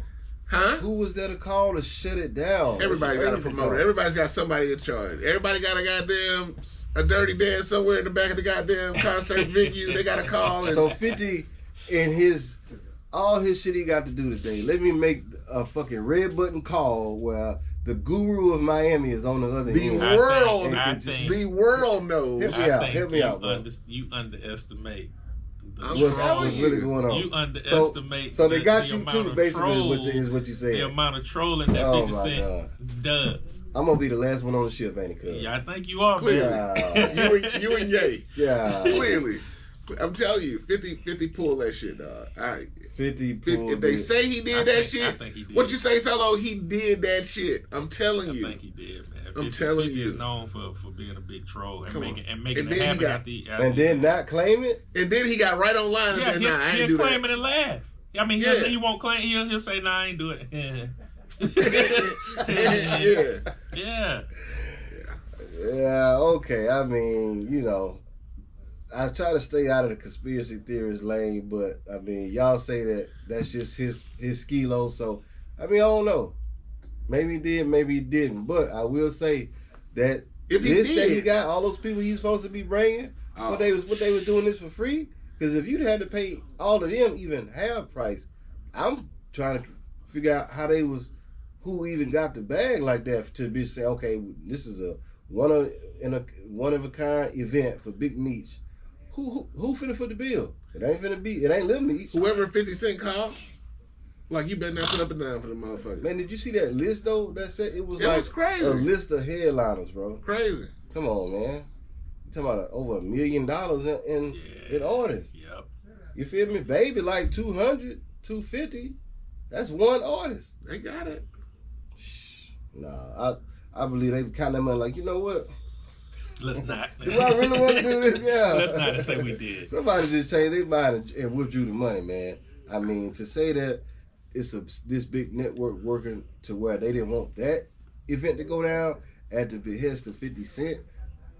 Speaker 1: Huh?
Speaker 3: Who was there to call to shut it down?
Speaker 1: Everybody got a promoter. Everybody's got somebody in charge. Everybody got a dirty dance somewhere in the back of the goddamn concert venue. They got a call.
Speaker 3: So 50 in all his shit he got to do today. Let me make a fucking red button call where the guru of Miami is on the other end.
Speaker 1: The world knows.
Speaker 3: Help me out, bro.
Speaker 2: You underestimate.
Speaker 3: What's really going on?
Speaker 2: You underestimate.
Speaker 3: So they got you too, basically, is what you said.
Speaker 2: The amount of trolling that 50 Cent does.
Speaker 3: I'm gonna be the last one on the ship, ain't it, cuz?
Speaker 2: Yeah, I think you are,
Speaker 1: clearly.
Speaker 2: man.
Speaker 1: You and Ye.
Speaker 3: Yeah.
Speaker 1: Clearly. I'm telling you, 50 pulled that shit, dog.
Speaker 3: 50 pulled
Speaker 1: if they say he did that shit,
Speaker 2: I think he did.
Speaker 1: What you say, Solo? He did that shit. I'm telling you.
Speaker 2: I think he did, man.
Speaker 1: I'm telling you.
Speaker 2: He is known for being a big troll and making
Speaker 1: and
Speaker 2: it happen
Speaker 3: and then not claim it?
Speaker 1: And then he got right online and said, nah, I ain't do that.
Speaker 2: He'll claim it and laugh. I mean, he won't claim. He'll say, nah, I ain't do it.
Speaker 3: Yeah, okay. I mean, you know, I try to stay out of the conspiracy theorist lane, but I mean, y'all say that's just his skilo. So, I mean, I don't know. Maybe he did, maybe he didn't. But I will say that
Speaker 1: if he did,
Speaker 3: that he got all those people he's supposed to be bringing, what they was doing this for free. Because if you'd had to pay all of them even half price, I'm trying to figure out who even got the bag like that to be saying, okay, this is a one of a kind event for Big Meech. Who finna foot the bill? It ain't Lil Meech.
Speaker 1: Whoever 50 Cent called, like, you better not put up and down for the motherfuckers.
Speaker 3: Man, did you see that list though? That said it was
Speaker 1: crazy.
Speaker 3: A list of headliners, bro.
Speaker 1: Crazy.
Speaker 3: Come on, man. You talking about over $1 million in artists?
Speaker 2: Yep.
Speaker 3: You feel me, baby? Like 200, 250. That's one artist.
Speaker 1: They got it.
Speaker 3: Nah, I believe they count that money like, you know what?
Speaker 2: Let's not.
Speaker 3: Do I really want to do this? Yeah.
Speaker 2: Let's not say we did.
Speaker 3: Somebody just changed their mind and withdrew the money, man. I mean, to say that it's this big network working to where they didn't want that event to go down at the behest of 50 Cent,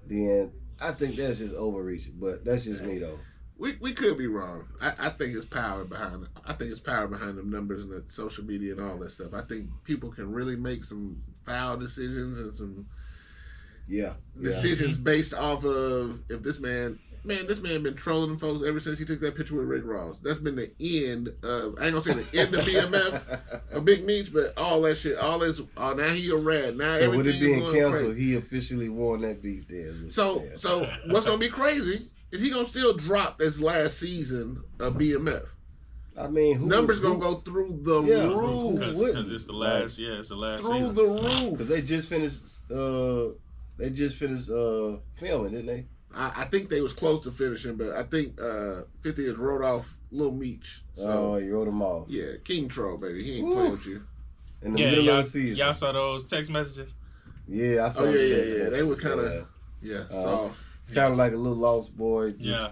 Speaker 3: then I think that's just overreaching. But that's just me, though.
Speaker 1: We could be wrong. I think it's power behind it. I think it's power behind the numbers and the social media and all that stuff. I think people can really make some foul decisions and some decisions based off of if this man been trolling folks ever since he took that picture with Rick Ross. That's been the end of, I ain't gonna say the end of BMF, a Big Meech, but all that shit, all this, now he a rat. Now
Speaker 3: so with it being canceled,
Speaker 1: crazy.
Speaker 3: He officially won that beef there.
Speaker 1: So what's gonna be crazy is he gonna still drop this last season of BMF.
Speaker 3: I mean,
Speaker 1: numbers gonna go through the roof
Speaker 2: because it's the last. Yeah, it's the last
Speaker 1: through
Speaker 2: season.
Speaker 1: the roof.
Speaker 3: Because they just finished. They just finished filming, didn't they?
Speaker 1: I think they was close to finishing, but I think 50 has wrote off Lil Meech. So,
Speaker 3: he wrote them off.
Speaker 1: Yeah, King Troll, baby. He ain't playing with you.
Speaker 3: In the middle of the season.
Speaker 2: Y'all saw those text messages?
Speaker 3: Yeah, I saw
Speaker 1: yeah. They were kind of, soft.
Speaker 3: It's kind of like a little lost boy.
Speaker 2: Yeah.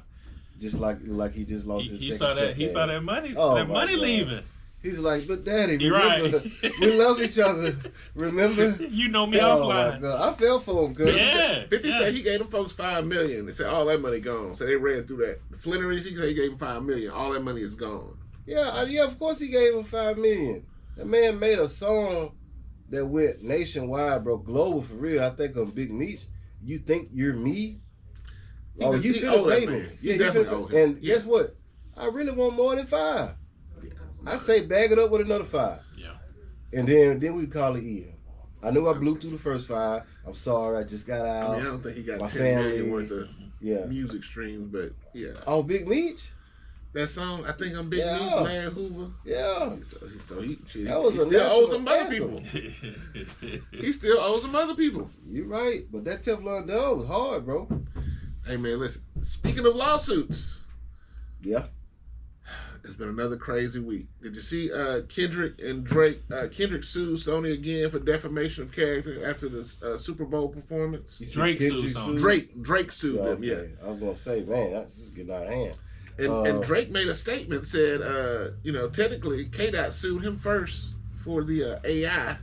Speaker 3: just like he just lost his second stepdad.
Speaker 2: He saw that money.
Speaker 3: Oh,
Speaker 2: that money leaving.
Speaker 3: He's like, but Daddy,
Speaker 2: You're
Speaker 3: remember,
Speaker 2: right.
Speaker 3: we love each other. Remember?
Speaker 2: You know me
Speaker 3: Oh
Speaker 2: offline.
Speaker 3: my God, I fell for him. Cause
Speaker 2: Yeah.
Speaker 1: 50 said he gave them folks $5 million. They said all that money gone. So they ran through that. The Flannery's, he said he gave him $5 million. All that money is gone.
Speaker 3: yeah, of course he gave him $5 million. That man made a song that went nationwide, bro, global for real. I think on Big Meech. You think you're me?
Speaker 1: He
Speaker 3: You
Speaker 1: owe
Speaker 3: finna
Speaker 1: that
Speaker 3: pay
Speaker 1: man.
Speaker 3: me.
Speaker 1: You definitely owe him.
Speaker 3: And guess what? I really want more than 5. I say bag it up with another 5.
Speaker 2: Yeah.
Speaker 3: And then we call it even. I knew I blew through the first 5. I'm sorry, I just got out.
Speaker 1: I mean, I don't think he got
Speaker 3: My
Speaker 1: 10 million
Speaker 3: family,
Speaker 1: worth of music streams, but yeah.
Speaker 3: Oh, Big Meech?
Speaker 1: That song, I think I'm Big
Speaker 3: Yeah.
Speaker 1: Meech, Larry Hoover.
Speaker 3: Yeah.
Speaker 1: So he
Speaker 3: That
Speaker 1: still
Speaker 3: was a
Speaker 1: owes some
Speaker 3: national
Speaker 1: other
Speaker 3: anthem.
Speaker 1: people. He still owes some other people.
Speaker 3: You're right, but that Teflon Don was hard, bro.
Speaker 1: Hey man, listen. Speaking of lawsuits,
Speaker 3: Yeah.
Speaker 1: it's been another crazy week. Did you see Kendrick and Drake? Kendrick sued Sony again for defamation of character after the Super Bowl performance.
Speaker 3: You see
Speaker 2: Drake
Speaker 3: Kendrick
Speaker 2: sued Sony.
Speaker 1: Drake sued them. Yeah.
Speaker 3: I was gonna say, man, that's just getting out of hand.
Speaker 1: And Drake made a statement, said, technically, KDOT sued him first for the AI.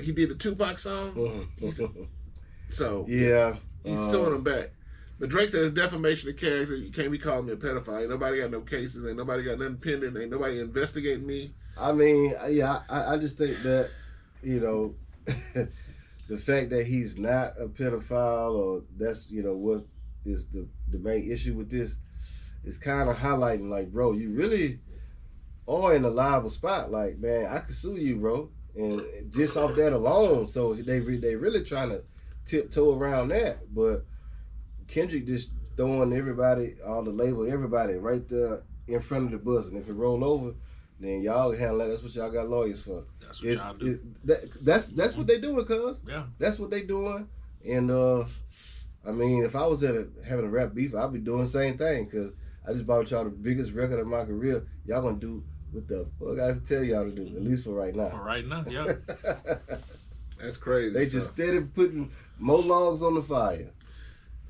Speaker 1: He did the Tupac song. So
Speaker 3: yeah,
Speaker 1: he's suing him back. But Drake says defamation of character. You can't be calling me a pedophile. Ain't nobody got no cases. Ain't nobody got nothing pending. Ain't nobody investigating me.
Speaker 3: I mean, yeah, I just think that, the fact that he's not a pedophile, or that's, what is the main issue with this, is kind of highlighting, like, bro, you really are in a liable spot. Like, man, I could sue you, bro. And just off that alone, so they really trying to tiptoe around that. But Kendrick just throwing everybody, all the label, everybody right there in front of the bus. And if it roll over, then y'all handle that. That's what y'all got lawyers for.
Speaker 2: That's what y'all do.
Speaker 3: That's what they doing, cuz.
Speaker 2: Yeah.
Speaker 3: That's what they doing. And I mean, if I was having a rap beef, I'd be doing the same thing, because I just bought y'all the biggest record of my career. Y'all gonna do what the fuck I tell y'all to do, at least for right now.
Speaker 2: For right now, yeah.
Speaker 1: That's crazy.
Speaker 3: They just steady putting more logs on the fire.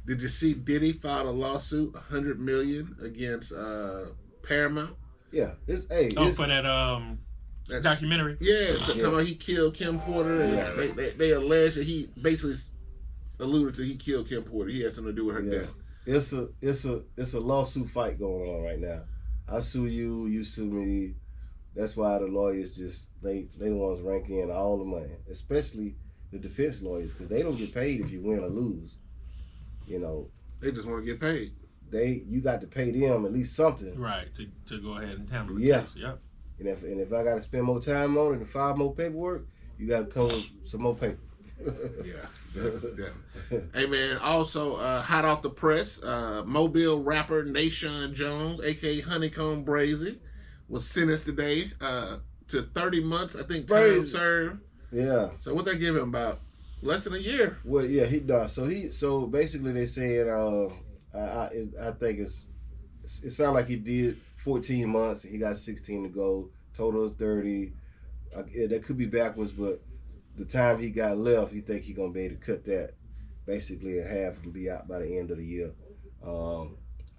Speaker 1: Did you see Diddy filed a lawsuit, $100 million against Paramount?
Speaker 3: Yeah, for
Speaker 2: that documentary.
Speaker 1: Yeah, so talking about he killed Kim Porter, and they allege that he basically alluded to he killed Kim Porter. He had something to do with her death.
Speaker 3: It's a lawsuit fight going on right now. I sue you, you sue me. That's why the lawyers they the ones rank in all the money, especially the defense lawyers, because they don't get paid if you win or lose.
Speaker 1: They just want to get paid.
Speaker 3: You got to pay them at least something.
Speaker 2: Right, to go ahead and handle the case. Yep.
Speaker 3: And if I got to spend more time on it and file more paperwork, you got to come with some more paper.
Speaker 1: Yeah, definitely. Hey man, also hot off the press, Mobile rapper Nashawn Jones, aka Honeycomb Brazy, was sentenced today to 30 months, I think, time served.
Speaker 3: Yeah.
Speaker 1: So what they give him, about less than a year?
Speaker 3: Well, yeah, he does. So basically they said I think it sounds like he did 14 months and he got 16 to go. Total of 30. That could be backwards, but the time he got left, he think he gonna be able to cut that basically in half and be out by the end of the year.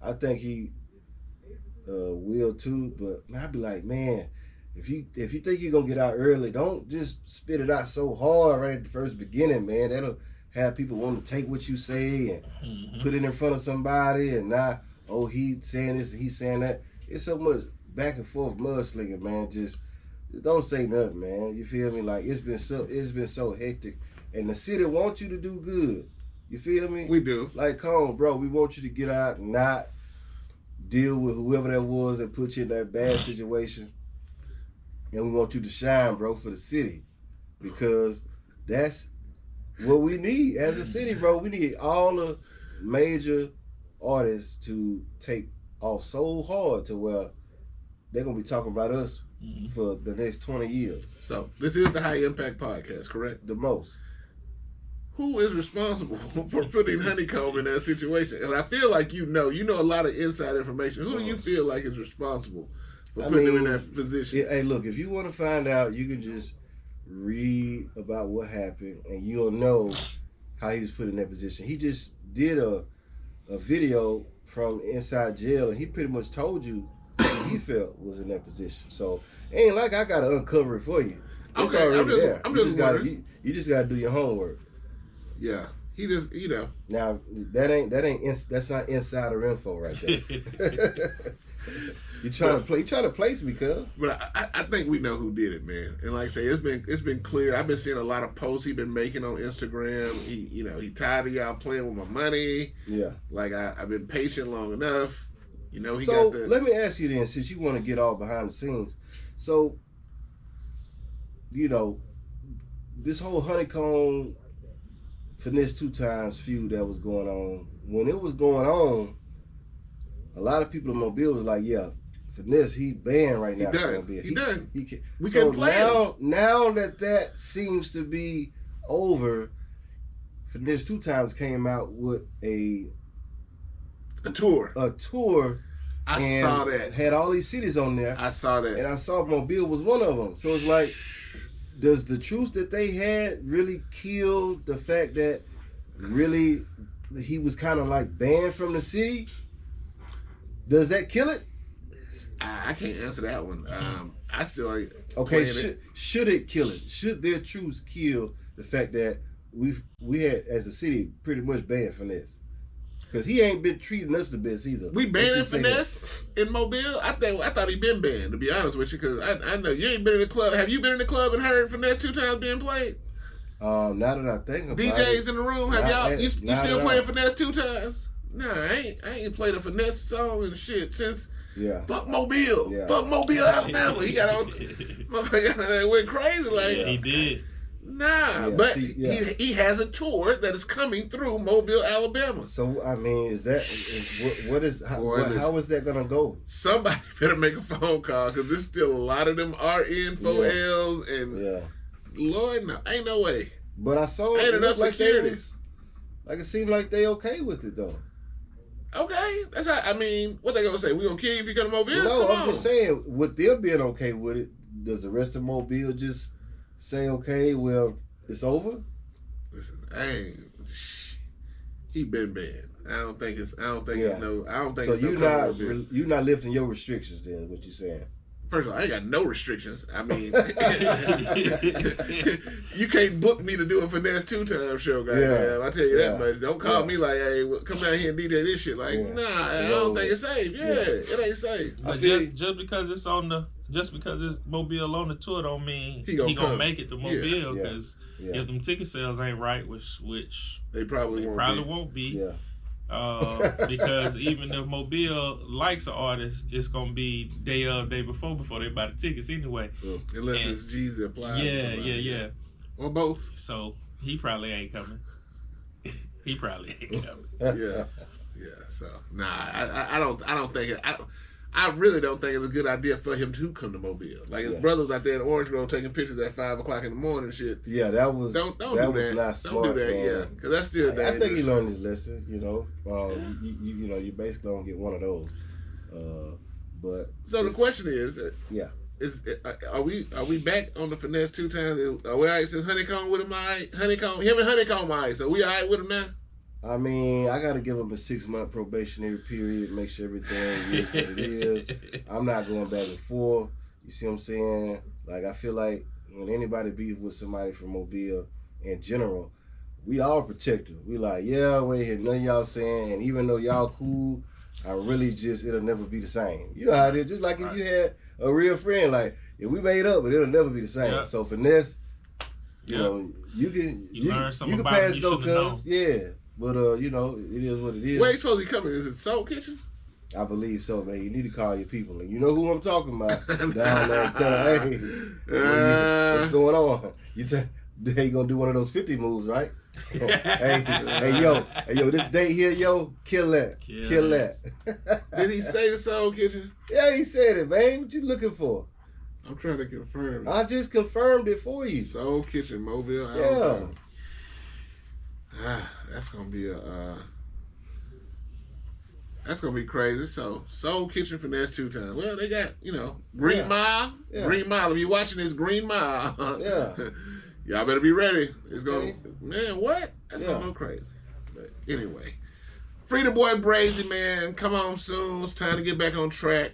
Speaker 3: I think he will too, but I'd be like, man, if you think you're gonna get out early, don't just spit it out so hard right at the first beginning, man. That'll have people want to take what you say and put it in front of somebody, and not, oh, he saying this and he saying that. It's so much back and forth mudslinging, man. Just don't say nothing, man. You feel me? Like, it's been so hectic, and the city wants you to do good. You feel me?
Speaker 1: We do.
Speaker 3: Like, come on, bro. We want you to get out and not deal with whoever that was that put you in that bad situation, and we want you to shine, bro, for the city, because that's what we need as a city, bro. We need all the major artists to take off so hard to where they're gonna be talking about us for the next 20 years.
Speaker 1: So this is the High Impact Podcast, correct?
Speaker 3: The most.
Speaker 1: Who is responsible for putting Honeycomb in that situation? And I feel like you know a lot of inside information. Who do you feel like is responsible for putting him in that position?
Speaker 3: Hey, look, if you want to find out, you can just read about what happened, and you'll know how he was put in that position. He just did a video from inside jail, and he pretty much told you what he felt was in that position. So it ain't like I gotta uncover it for you. It's already there. You just gotta do your homework.
Speaker 1: Yeah, he just
Speaker 3: Now that's not insider info right there. You trying to place me, cuz.
Speaker 1: But I think we know who did it, man. And like I say, it's been clear. I've been seeing a lot of posts he's been making on Instagram. He tired of y'all playing with my money.
Speaker 3: Yeah.
Speaker 1: Like I've been patient long enough. He
Speaker 3: so
Speaker 1: got the.
Speaker 3: Let me ask you then, since you want to get all behind the scenes. So, this whole honeycomb finesse 2 times feud that was going on, when it was going on, a lot of people in Mobile was like, yeah, finesse, he banned right now.
Speaker 1: He done. We
Speaker 3: so
Speaker 1: can play
Speaker 3: now that seems to be over, finesse 2 times came out with a
Speaker 1: tour.
Speaker 3: I
Speaker 1: saw that.
Speaker 3: Had all these cities on there.
Speaker 1: I saw that.
Speaker 3: And I saw Mobile was one of them. So it's like, does the truth that they had really kill the fact that really he was kind of like banned from the city? Does that kill it?
Speaker 1: I can't answer that one. I still ain't.
Speaker 3: Okay, should it kill it? Should their truths kill the fact that we had as a city pretty much banned finesse? Because he ain't been treating us the best either.
Speaker 1: We banning finesse in Mobile? I thought he been banned, to be honest with you, because I know you ain't been in the club. Have you been in the club and heard finesse 2 times being played?
Speaker 3: Now that I think about
Speaker 1: DJs in the room, have y'all? You still playing finesse 2 times? Nah, I ain't played a finesse song and shit since.
Speaker 3: Yeah.
Speaker 1: Fuck Mobile. Yeah. Fuck Mobile, Alabama. He got on. Motherfucker went crazy like.
Speaker 2: Yeah, he did.
Speaker 1: Nah, but he has a tour that is coming through Mobile, Alabama.
Speaker 3: So I mean, how is that gonna go?
Speaker 1: Somebody better make a phone call because there's still a lot of them RN 4Ls and Lord no, ain't no way.
Speaker 3: But I saw
Speaker 1: ain't enough security.
Speaker 3: Like it seemed like they okay with it though.
Speaker 1: Okay, that's how. I mean, what they gonna say? We gonna kill you if you come to Mobile?
Speaker 3: No, I'm just saying, with them being okay with it, does the rest of Mobile just say, okay, well, it's over?
Speaker 1: Listen, he been banned. I don't think it's no.
Speaker 3: So you're not lifting your restrictions then? Is what you're saying?
Speaker 1: First of all, I ain't got no restrictions. I mean, you can't book me to do a finesse 2 times show, goddamn. I tell you that much. Don't call me like, hey, come down here and DJ this shit. Like, nah, I don't think it's safe. It ain't safe.
Speaker 2: But just because it's Mobile on the tour don't mean he gonna make it to Mobile because if them ticket sales ain't right, which
Speaker 1: they probably
Speaker 2: won't be. Yeah. Because even if Mobile likes an artist, it's gonna be day before they buy the tickets anyway.
Speaker 1: Unless it's Jeezy applied.
Speaker 2: Yeah.
Speaker 1: Or both.
Speaker 2: So he probably ain't coming.
Speaker 1: Yeah. So I don't think it. I really don't think it's a good idea for him to come to Mobile. Like his brother was out there in Orange Grove taking pictures at 5 o'clock in the morning and shit.
Speaker 3: Yeah, that was don't do that.
Speaker 1: Not smart, don't do that. Yeah, because that's still dangerous.
Speaker 3: I think he learned his lesson. You basically don't get one of those. But
Speaker 1: so the question is, are we back on the finesse 2 times? Are we all right since Honeycomb with him? All right, him and Honeycomb all right. So we all right with him now?
Speaker 3: I mean, I got to give him a 6-month probationary period, make sure everything is what it is. I'm not going back and forth. You see what I'm saying? Like, I feel like when anybody beef with somebody from Mobile in general, we all protective. We like, yeah, we ain't hear none of y'all saying, and even though y'all cool, I really just, it'll never be the same. You know how it is? Just like if you had a real friend, like, if we made up, but it'll never be the same. Yeah. So finesse, you know, you
Speaker 2: learn something
Speaker 3: you can
Speaker 2: about
Speaker 3: pass
Speaker 2: you
Speaker 3: no
Speaker 2: should've known.
Speaker 3: Yeah. But, it is what it is.
Speaker 1: Where you supposed to be coming? Is it Soul Kitchen?
Speaker 3: I believe so, man. You need to call your people. And you know who I'm talking about. Down there and tell them, hey, what's going on? You going to do one of those 50 moves, right? hey, yo, this date here, yo, kill that. Kill that.
Speaker 1: Did he say the Soul Kitchen?
Speaker 3: Yeah, he said it, man. What you looking for?
Speaker 1: I'm trying to confirm.
Speaker 3: I just confirmed it for you.
Speaker 1: Soul Kitchen, Mobile,
Speaker 3: Alabama.
Speaker 1: Yeah. That's gonna be crazy. So Soul Kitchen finesse 2 times. Well, they got Green Mile. Yeah. Green Mile. If you're watching this, Green Mile.
Speaker 3: Yeah.
Speaker 1: Y'all better be ready. It's gonna man. What? That's gonna go crazy. But anyway, Free the boy Brazy, man. Come on soon. It's time to get back on track.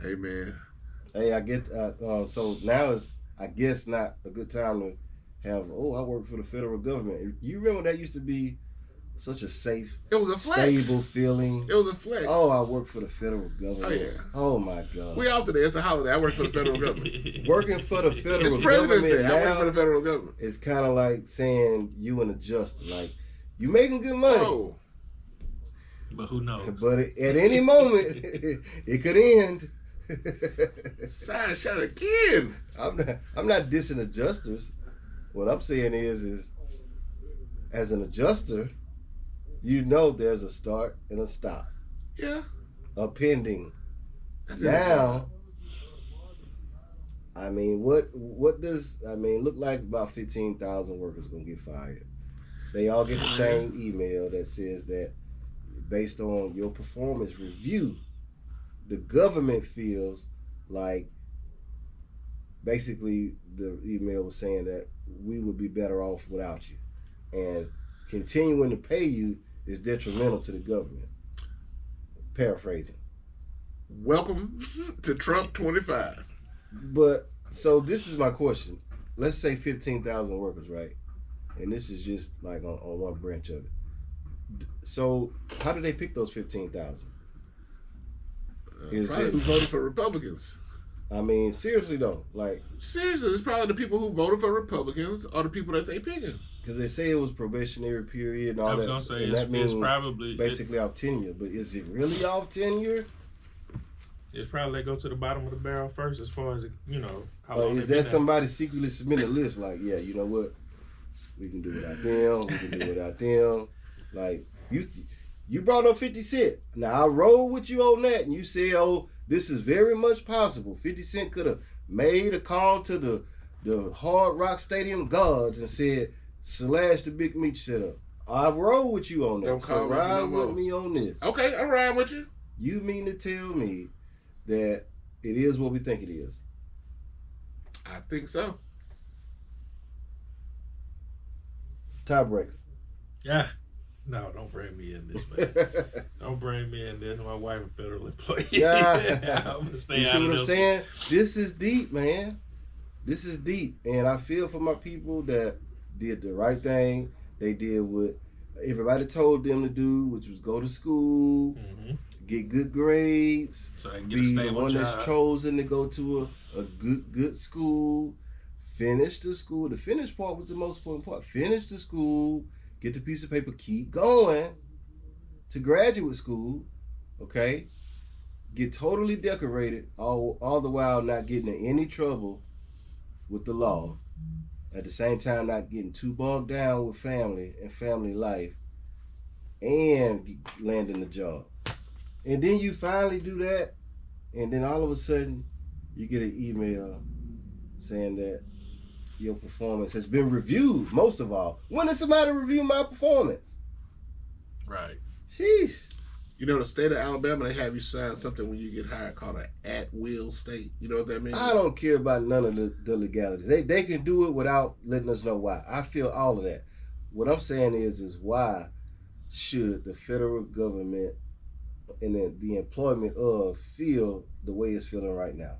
Speaker 1: Hey, man.
Speaker 3: Hey, I get so now is I guess not a good time to have. Oh, I work for the federal government. You remember that used to be such a safe,
Speaker 1: it was a flex.
Speaker 3: Stable feeling.
Speaker 1: It was a flex.
Speaker 3: Oh, I work for the federal government.
Speaker 1: Oh yeah.
Speaker 3: Oh my God.
Speaker 1: We out today. It's a holiday. I work for the federal government.
Speaker 3: Working for the federal
Speaker 1: It's President's
Speaker 3: government
Speaker 1: Day. I work
Speaker 3: now
Speaker 1: for the federal government.
Speaker 3: is kind of like saying you an adjuster. Like you making good money.
Speaker 1: Oh.
Speaker 2: But who knows?
Speaker 3: But at any moment, it could end.
Speaker 1: Side shot again.
Speaker 3: I'm not dissing adjusters. What I'm saying is as an adjuster, you know there's a start and a stop.
Speaker 1: Yeah.
Speaker 3: A pending.
Speaker 1: That's
Speaker 3: now, I mean, what does look like about 15,000 workers gonna get fired. They all get the same email that says that based on your performance review, the government feels like basically the email was saying that we would be better off without you. And continuing to pay you is detrimental to the government. Paraphrasing.
Speaker 1: Welcome to Trump 25.
Speaker 3: But, so this is my question. Let's say 15,000 workers, right? And this is just like on one branch of it. So, how do they pick those 15,000?
Speaker 1: Probably who voted for Republicans.
Speaker 3: I mean, seriously though, like
Speaker 1: seriously, it's probably the people who voted for Republicans are the people that they picking.
Speaker 3: Because they say it was probationary period and all that.
Speaker 2: I was gonna say
Speaker 3: that means
Speaker 2: it's probably
Speaker 3: basically off tenure. But is it really off tenure?
Speaker 2: It's probably they go to the bottom of the barrel first, as far as how
Speaker 3: Or
Speaker 2: long
Speaker 3: is that somebody secretly submitting a list? Like, yeah, you know what? We can do without them. We can do without them. Like you brought up 50 Cent. Now I roll with you on that, and you say, oh, this is very much possible. 50 Cent could have made a call to the Hard Rock Stadium guards and said, slash the big meat setup. I roll with you on that.
Speaker 1: Don't call
Speaker 3: so ride
Speaker 1: me no
Speaker 3: with me on this.
Speaker 1: Okay, I'm riding with you.
Speaker 3: You mean to tell me that it is what we think it is?
Speaker 1: I think so.
Speaker 3: Tiebreaker.
Speaker 2: Yeah. No, don't bring me in this, man. Don't bring me in this. My wife a federal employee.
Speaker 3: Yeah.
Speaker 2: I'm gonna stay
Speaker 3: You
Speaker 2: out
Speaker 3: see
Speaker 2: of
Speaker 3: what I'm
Speaker 2: this.
Speaker 3: saying? This is deep, man. This is deep. And I feel for my people that did the right thing. They did what everybody told them to do, which was go to school, get good grades,
Speaker 2: So they can get a
Speaker 3: be the
Speaker 2: stable
Speaker 3: one
Speaker 2: job.
Speaker 3: that's chosen to go to a good school, finish the school. The finish part was the most important part. Finish the school, get the piece of paper, keep going to graduate school, okay? Get totally decorated, all the while not getting in any trouble with the law. At the same time, not getting too bogged down with family and family life, and landing the job. And then you finally do that, and then all of a sudden, you get an email saying that your performance has been reviewed, most of all. When did somebody review my performance?
Speaker 2: Right.
Speaker 3: Sheesh.
Speaker 1: You know, the state of Alabama, they have you sign something when you get hired called an at-will state. You know what that means?
Speaker 3: I don't care about none of the legalities. They can do it without letting us know why. I feel all of that. What I'm saying is why should the federal government and the employment of feel the way it's feeling right now?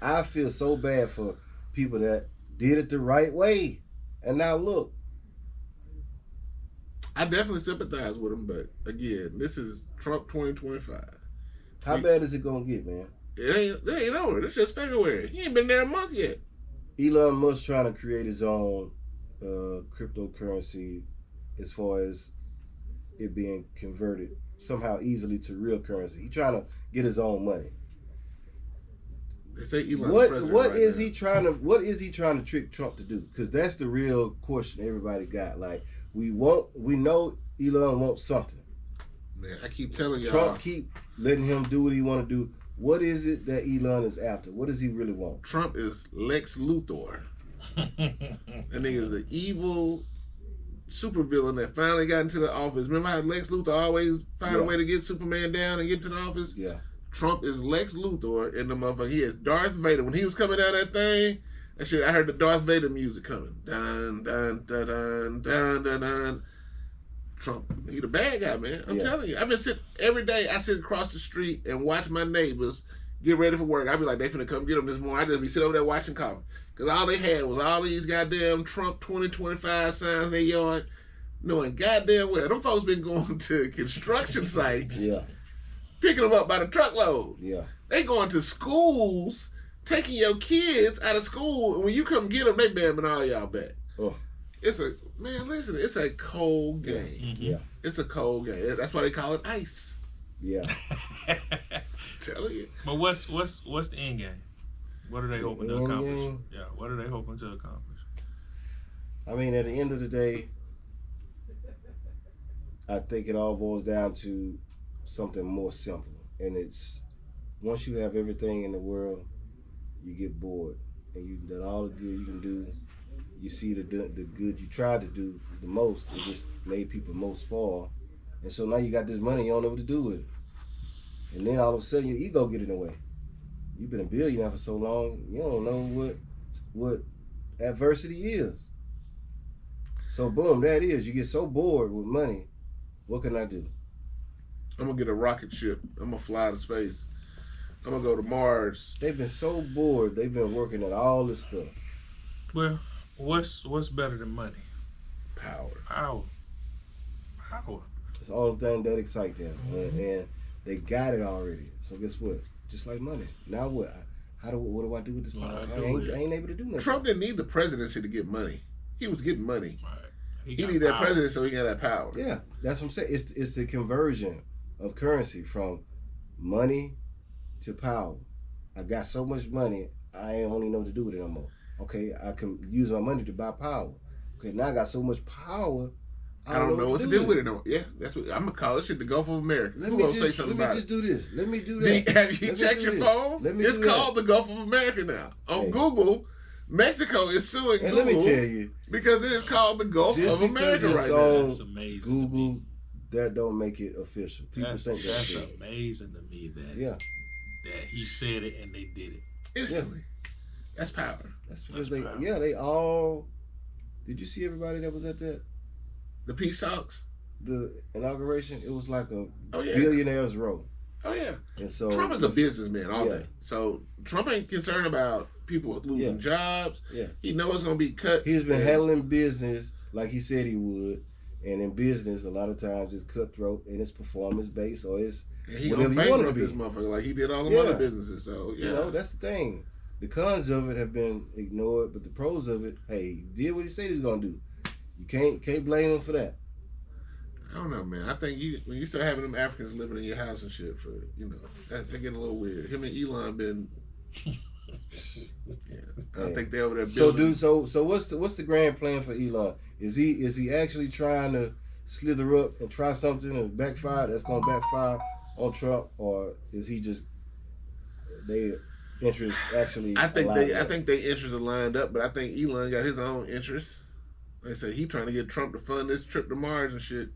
Speaker 3: I feel so bad for people that did it the right way. And now look.
Speaker 1: I definitely sympathize with him, but again, this is Trump 2025.
Speaker 3: How bad is it going to get, man?
Speaker 1: It ain't over. It's just February. He ain't been there a month yet.
Speaker 3: Elon Musk trying to create his own cryptocurrency as far as it being converted somehow easily to real currency. He trying to get his own money.
Speaker 1: They say Elon
Speaker 3: What is he trying to trick Trump to do? Because that's the real question everybody got. Like we know Elon wants something.
Speaker 1: Man, I keep telling y'all.
Speaker 3: Trump keep letting him do what he want to do. What is it that Elon is after? What does he really want?
Speaker 1: Trump is Lex Luthor. That nigga is an evil supervillain that finally got into the office. Remember how Lex Luthor always find a way to get Superman down and get to the office?
Speaker 3: Yeah.
Speaker 1: Trump is Lex Luthor in the motherfucker. He is Darth Vader. When he was coming down that thing, That shit, I heard the Darth Vader music coming. Dun, dun, dun, dun, dun, dun, dun. Trump, he the bad guy, man. I'm telling you. I've been sitting, every day I sit across the street and watch my neighbors get ready for work. I be like, they finna come get them this morning. I just be sitting over there watching coffee. Because all they had was all these goddamn Trump 2025 signs in their yard. Knowing goddamn well, them folks been going to construction sites, picking them up by the truckload.
Speaker 3: Yeah.
Speaker 1: They going to schools, taking your kids out of school, and when you come get them, they bamming all y'all back.
Speaker 3: Oh.
Speaker 1: Listen, it's a cold game.
Speaker 3: Yeah.
Speaker 1: It's a cold game. That's why they call it ice.
Speaker 3: Yeah.
Speaker 1: Telling you.
Speaker 2: But what's the end game? What are they hoping to accomplish? Yeah, what are they hoping to accomplish?
Speaker 3: I mean, at the end of the day, I think it all boils down to something more simple. And it's, once you have everything in the world, you get bored. And you've done all the good you can do. You see the good you tried to do the most. It just made people most spoiled. And so now you got this money, you don't know what to do with it. And then all of a sudden your ego get in the way. You've been a billionaire for so long, you don't know what adversity is. So boom, that is. You get so bored with money. What can I do?
Speaker 1: I'm gonna get a rocket ship. I'm gonna fly to space. I'm gonna go to Mars.
Speaker 3: They've been so bored. They've been working at all this stuff.
Speaker 2: Well, what's better than money?
Speaker 1: Power.
Speaker 3: It's the only thing that excites them, and they got it already. So guess what? Just like money. Now what? What do I do with this money? I ain't able to do nothing.
Speaker 1: Trump didn't need the presidency to get money. He was getting money.
Speaker 2: Right.
Speaker 1: He needed that president so he got that power.
Speaker 3: Yeah, that's what I'm saying. It's the conversion of currency from money to power. I got so much money, I ain't only know what to do with it no more. Okay, I can use my money to buy power. Okay, now I got so much power,
Speaker 1: I don't know what to do with it no more. Yeah, that's what I'm gonna call it. Shit, the Gulf of America.
Speaker 3: Let me just do this. Let me do that.
Speaker 1: Have you checked your phone? It's called the Gulf of America now. On Google, Mexico is suing Google.
Speaker 3: Let me tell you,
Speaker 1: because it is called the Gulf of America right now.
Speaker 2: That's amazing.
Speaker 3: Google, that don't make it official. People think
Speaker 2: that's amazing to me that he said it and they did it
Speaker 1: instantly. Yeah. That's power.
Speaker 3: That's because they all. Did you see everybody that was at that?
Speaker 1: The peace talks?
Speaker 3: The inauguration, it was like a billionaire's row.
Speaker 1: Oh, yeah.
Speaker 3: And so
Speaker 1: Trump is a businessman all day. So Trump ain't concerned about people losing jobs. Yeah. He knows it's going to be cuts.
Speaker 3: He's been handling business like he said he would. And in business, a lot of times it's cutthroat and it's performance-based or it's whatever you want to be.
Speaker 1: This motherfucker like he did all the other businesses. So,
Speaker 3: You know, that's the thing. The cons of it have been ignored, but the pros of it, hey, he did what he said he was going to do. You can't blame him for that.
Speaker 1: I don't know, man. I think when you start having them Africans living in your house and shit for, that getting a little weird. Him and Elon been, I think they over there building.
Speaker 3: So what's the grand plan for Elon? Is he actually trying to slither up and try something and backfire that's gonna backfire on Trump, or is he just their interests actually?
Speaker 1: I think they interests are lined up, but I think Elon got his own interests. Like I said, he trying to get Trump to fund this trip to Mars and shit.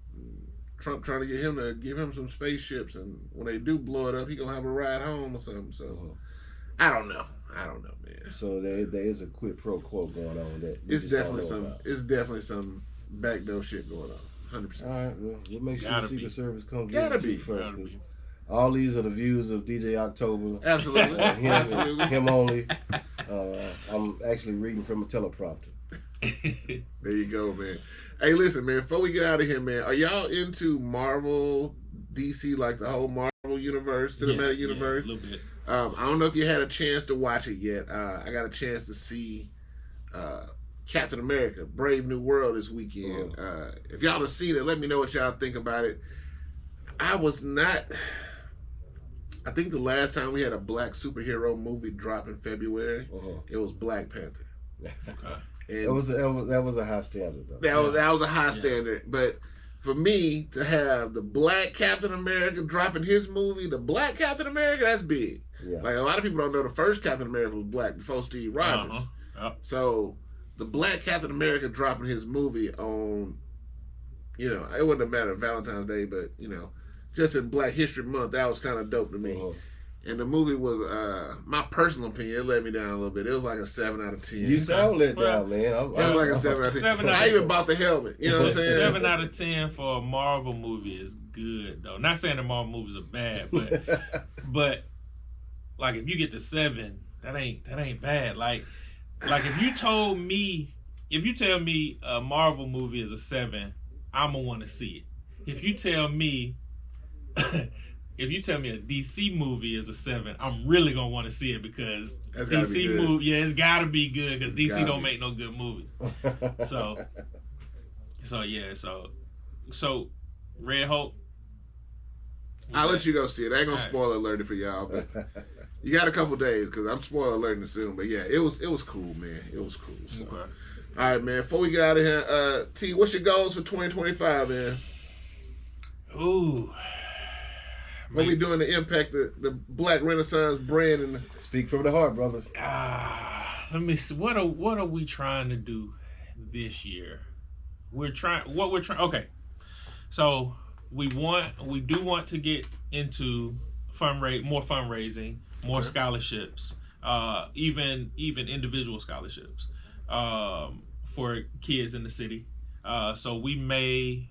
Speaker 1: Trump trying to get him to give him some spaceships, and when they do blow it up, he gonna have a ride home or something. So I don't know, man.
Speaker 3: So there is a quid pro quo going on that
Speaker 1: it's definitely some backdoor shit going on. 100%.
Speaker 3: All right, well, we'll make sure the Secret Service comes first. All these are the views of DJ October.
Speaker 1: Absolutely.
Speaker 3: Him only. I'm actually reading from a teleprompter.
Speaker 1: There you go, man. Hey, listen, man, before we get out of here, man, are y'all into Marvel, DC, like the whole Marvel universe, cinematic universe?
Speaker 2: Yeah, a little bit.
Speaker 1: I don't know if you had a chance to watch it yet. I got a chance to see Captain America, Brave New World this weekend. If y'all have seen it, let me know what y'all think about it. I think the last time we had a black superhero movie drop in February, it was Black Panther.
Speaker 2: Okay.
Speaker 1: And
Speaker 3: that was a high standard, though.
Speaker 1: That was a high standard. But for me to have the black Captain America dropping his movie, the black Captain America, that's big. Yeah. Like, a lot of people don't know the first Captain America was black before Steve Rogers. So the black Captain America dropping his movie on, it wouldn't have mattered Valentine's Day, but, just in Black History Month, that was kind of dope to me. And the movie was, my personal opinion, it let me down a little bit. It was like a 7 out of 10.
Speaker 3: You sound let down, man.
Speaker 1: It was like a 7 out of 10. I even bought the helmet. You know what I'm saying?
Speaker 2: 7 out of 10 for a Marvel movie is good, though. Not saying the Marvel movies are bad, but like if you get to 7, that ain't bad. Like if you tell me a Marvel movie is a 7, I'm gonna want to see it. If you tell me a DC movie is a 7, I'm really gonna want to see it because DC movie, it's gotta be good because DC don't make no good movies. So Red Hope.
Speaker 1: I'll let you go see it. I ain't gonna spoiler alert it for y'all, but you got a couple days because I'm spoiler alerting it soon. But yeah, it was cool, man. It was cool. So. Okay. All right, man. Before we get out of here, T, what's your goals for 2025, man?
Speaker 2: Ooh.
Speaker 1: What we doing to impact the Black Renaissance brand and
Speaker 3: speak from the heart, brothers.
Speaker 2: Let me see. What are we trying to do this year? Okay. So we do want to get into more fundraising, more scholarships, even individual scholarships for kids in the city. So we may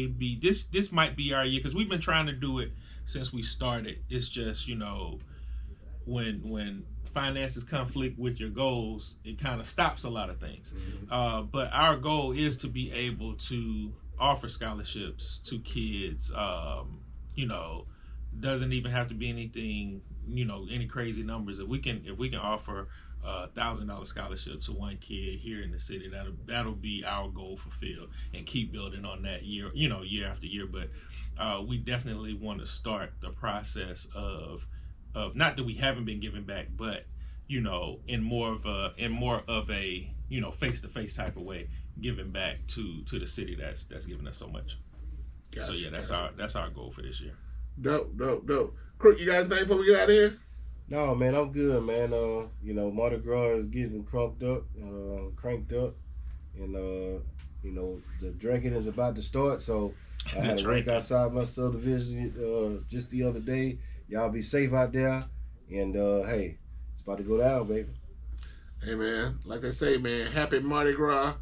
Speaker 2: be this might be our year because we've been trying to do it since we started. It's just when finances conflict with your goals, it kind of stops a lot of things. But our goal is to be able to offer scholarships to kids. Doesn't even have to be anything, any crazy numbers. If we can offer $1,000 scholarship to one kid here in the city, that'll be our goal fulfilled, and keep building on that year after year. But we definitely want to start the process of not that we haven't been giving back, but in more of a face-to-face type of way, giving back to the city that's given us so much. Gotcha. So yeah, that's our goal for this year.
Speaker 1: Dope. KROOK, you got anything before we get out of here?
Speaker 3: No, man, I'm good, man. Mardi Gras is getting cranked up, and the drinking is about to start. So I had to drink outside my subdivision just the other day. Y'all be safe out there, and hey, it's about to go down, baby.
Speaker 1: Hey, man, like they say, man, happy Mardi Gras.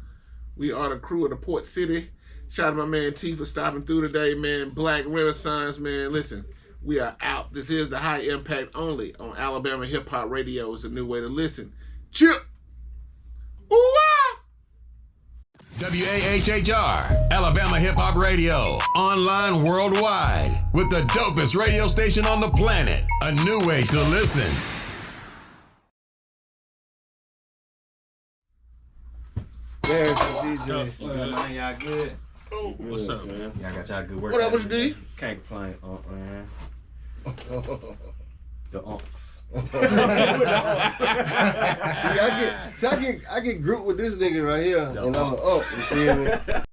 Speaker 1: We are the crew of the Port City. Shout out to my man T for stopping through today, man. Black Renaissance, man. Listen, we are out. This is the High Impact only on Alabama Hip Hop Radio. It's a new way to listen. Chip. Ooh-ah!
Speaker 4: WAHHR, Alabama Hip Hop Radio, online worldwide, with the dopest radio station on the planet. A new way to listen.
Speaker 3: There's the DJ.
Speaker 6: What up, man? Y'all good?
Speaker 2: What's up, man?
Speaker 6: Y'all got y'all good work.
Speaker 1: What up with you, D?
Speaker 6: Can't complain, man. The unks.
Speaker 3: See, I get grouped with this nigga right here, and I'm you feel me?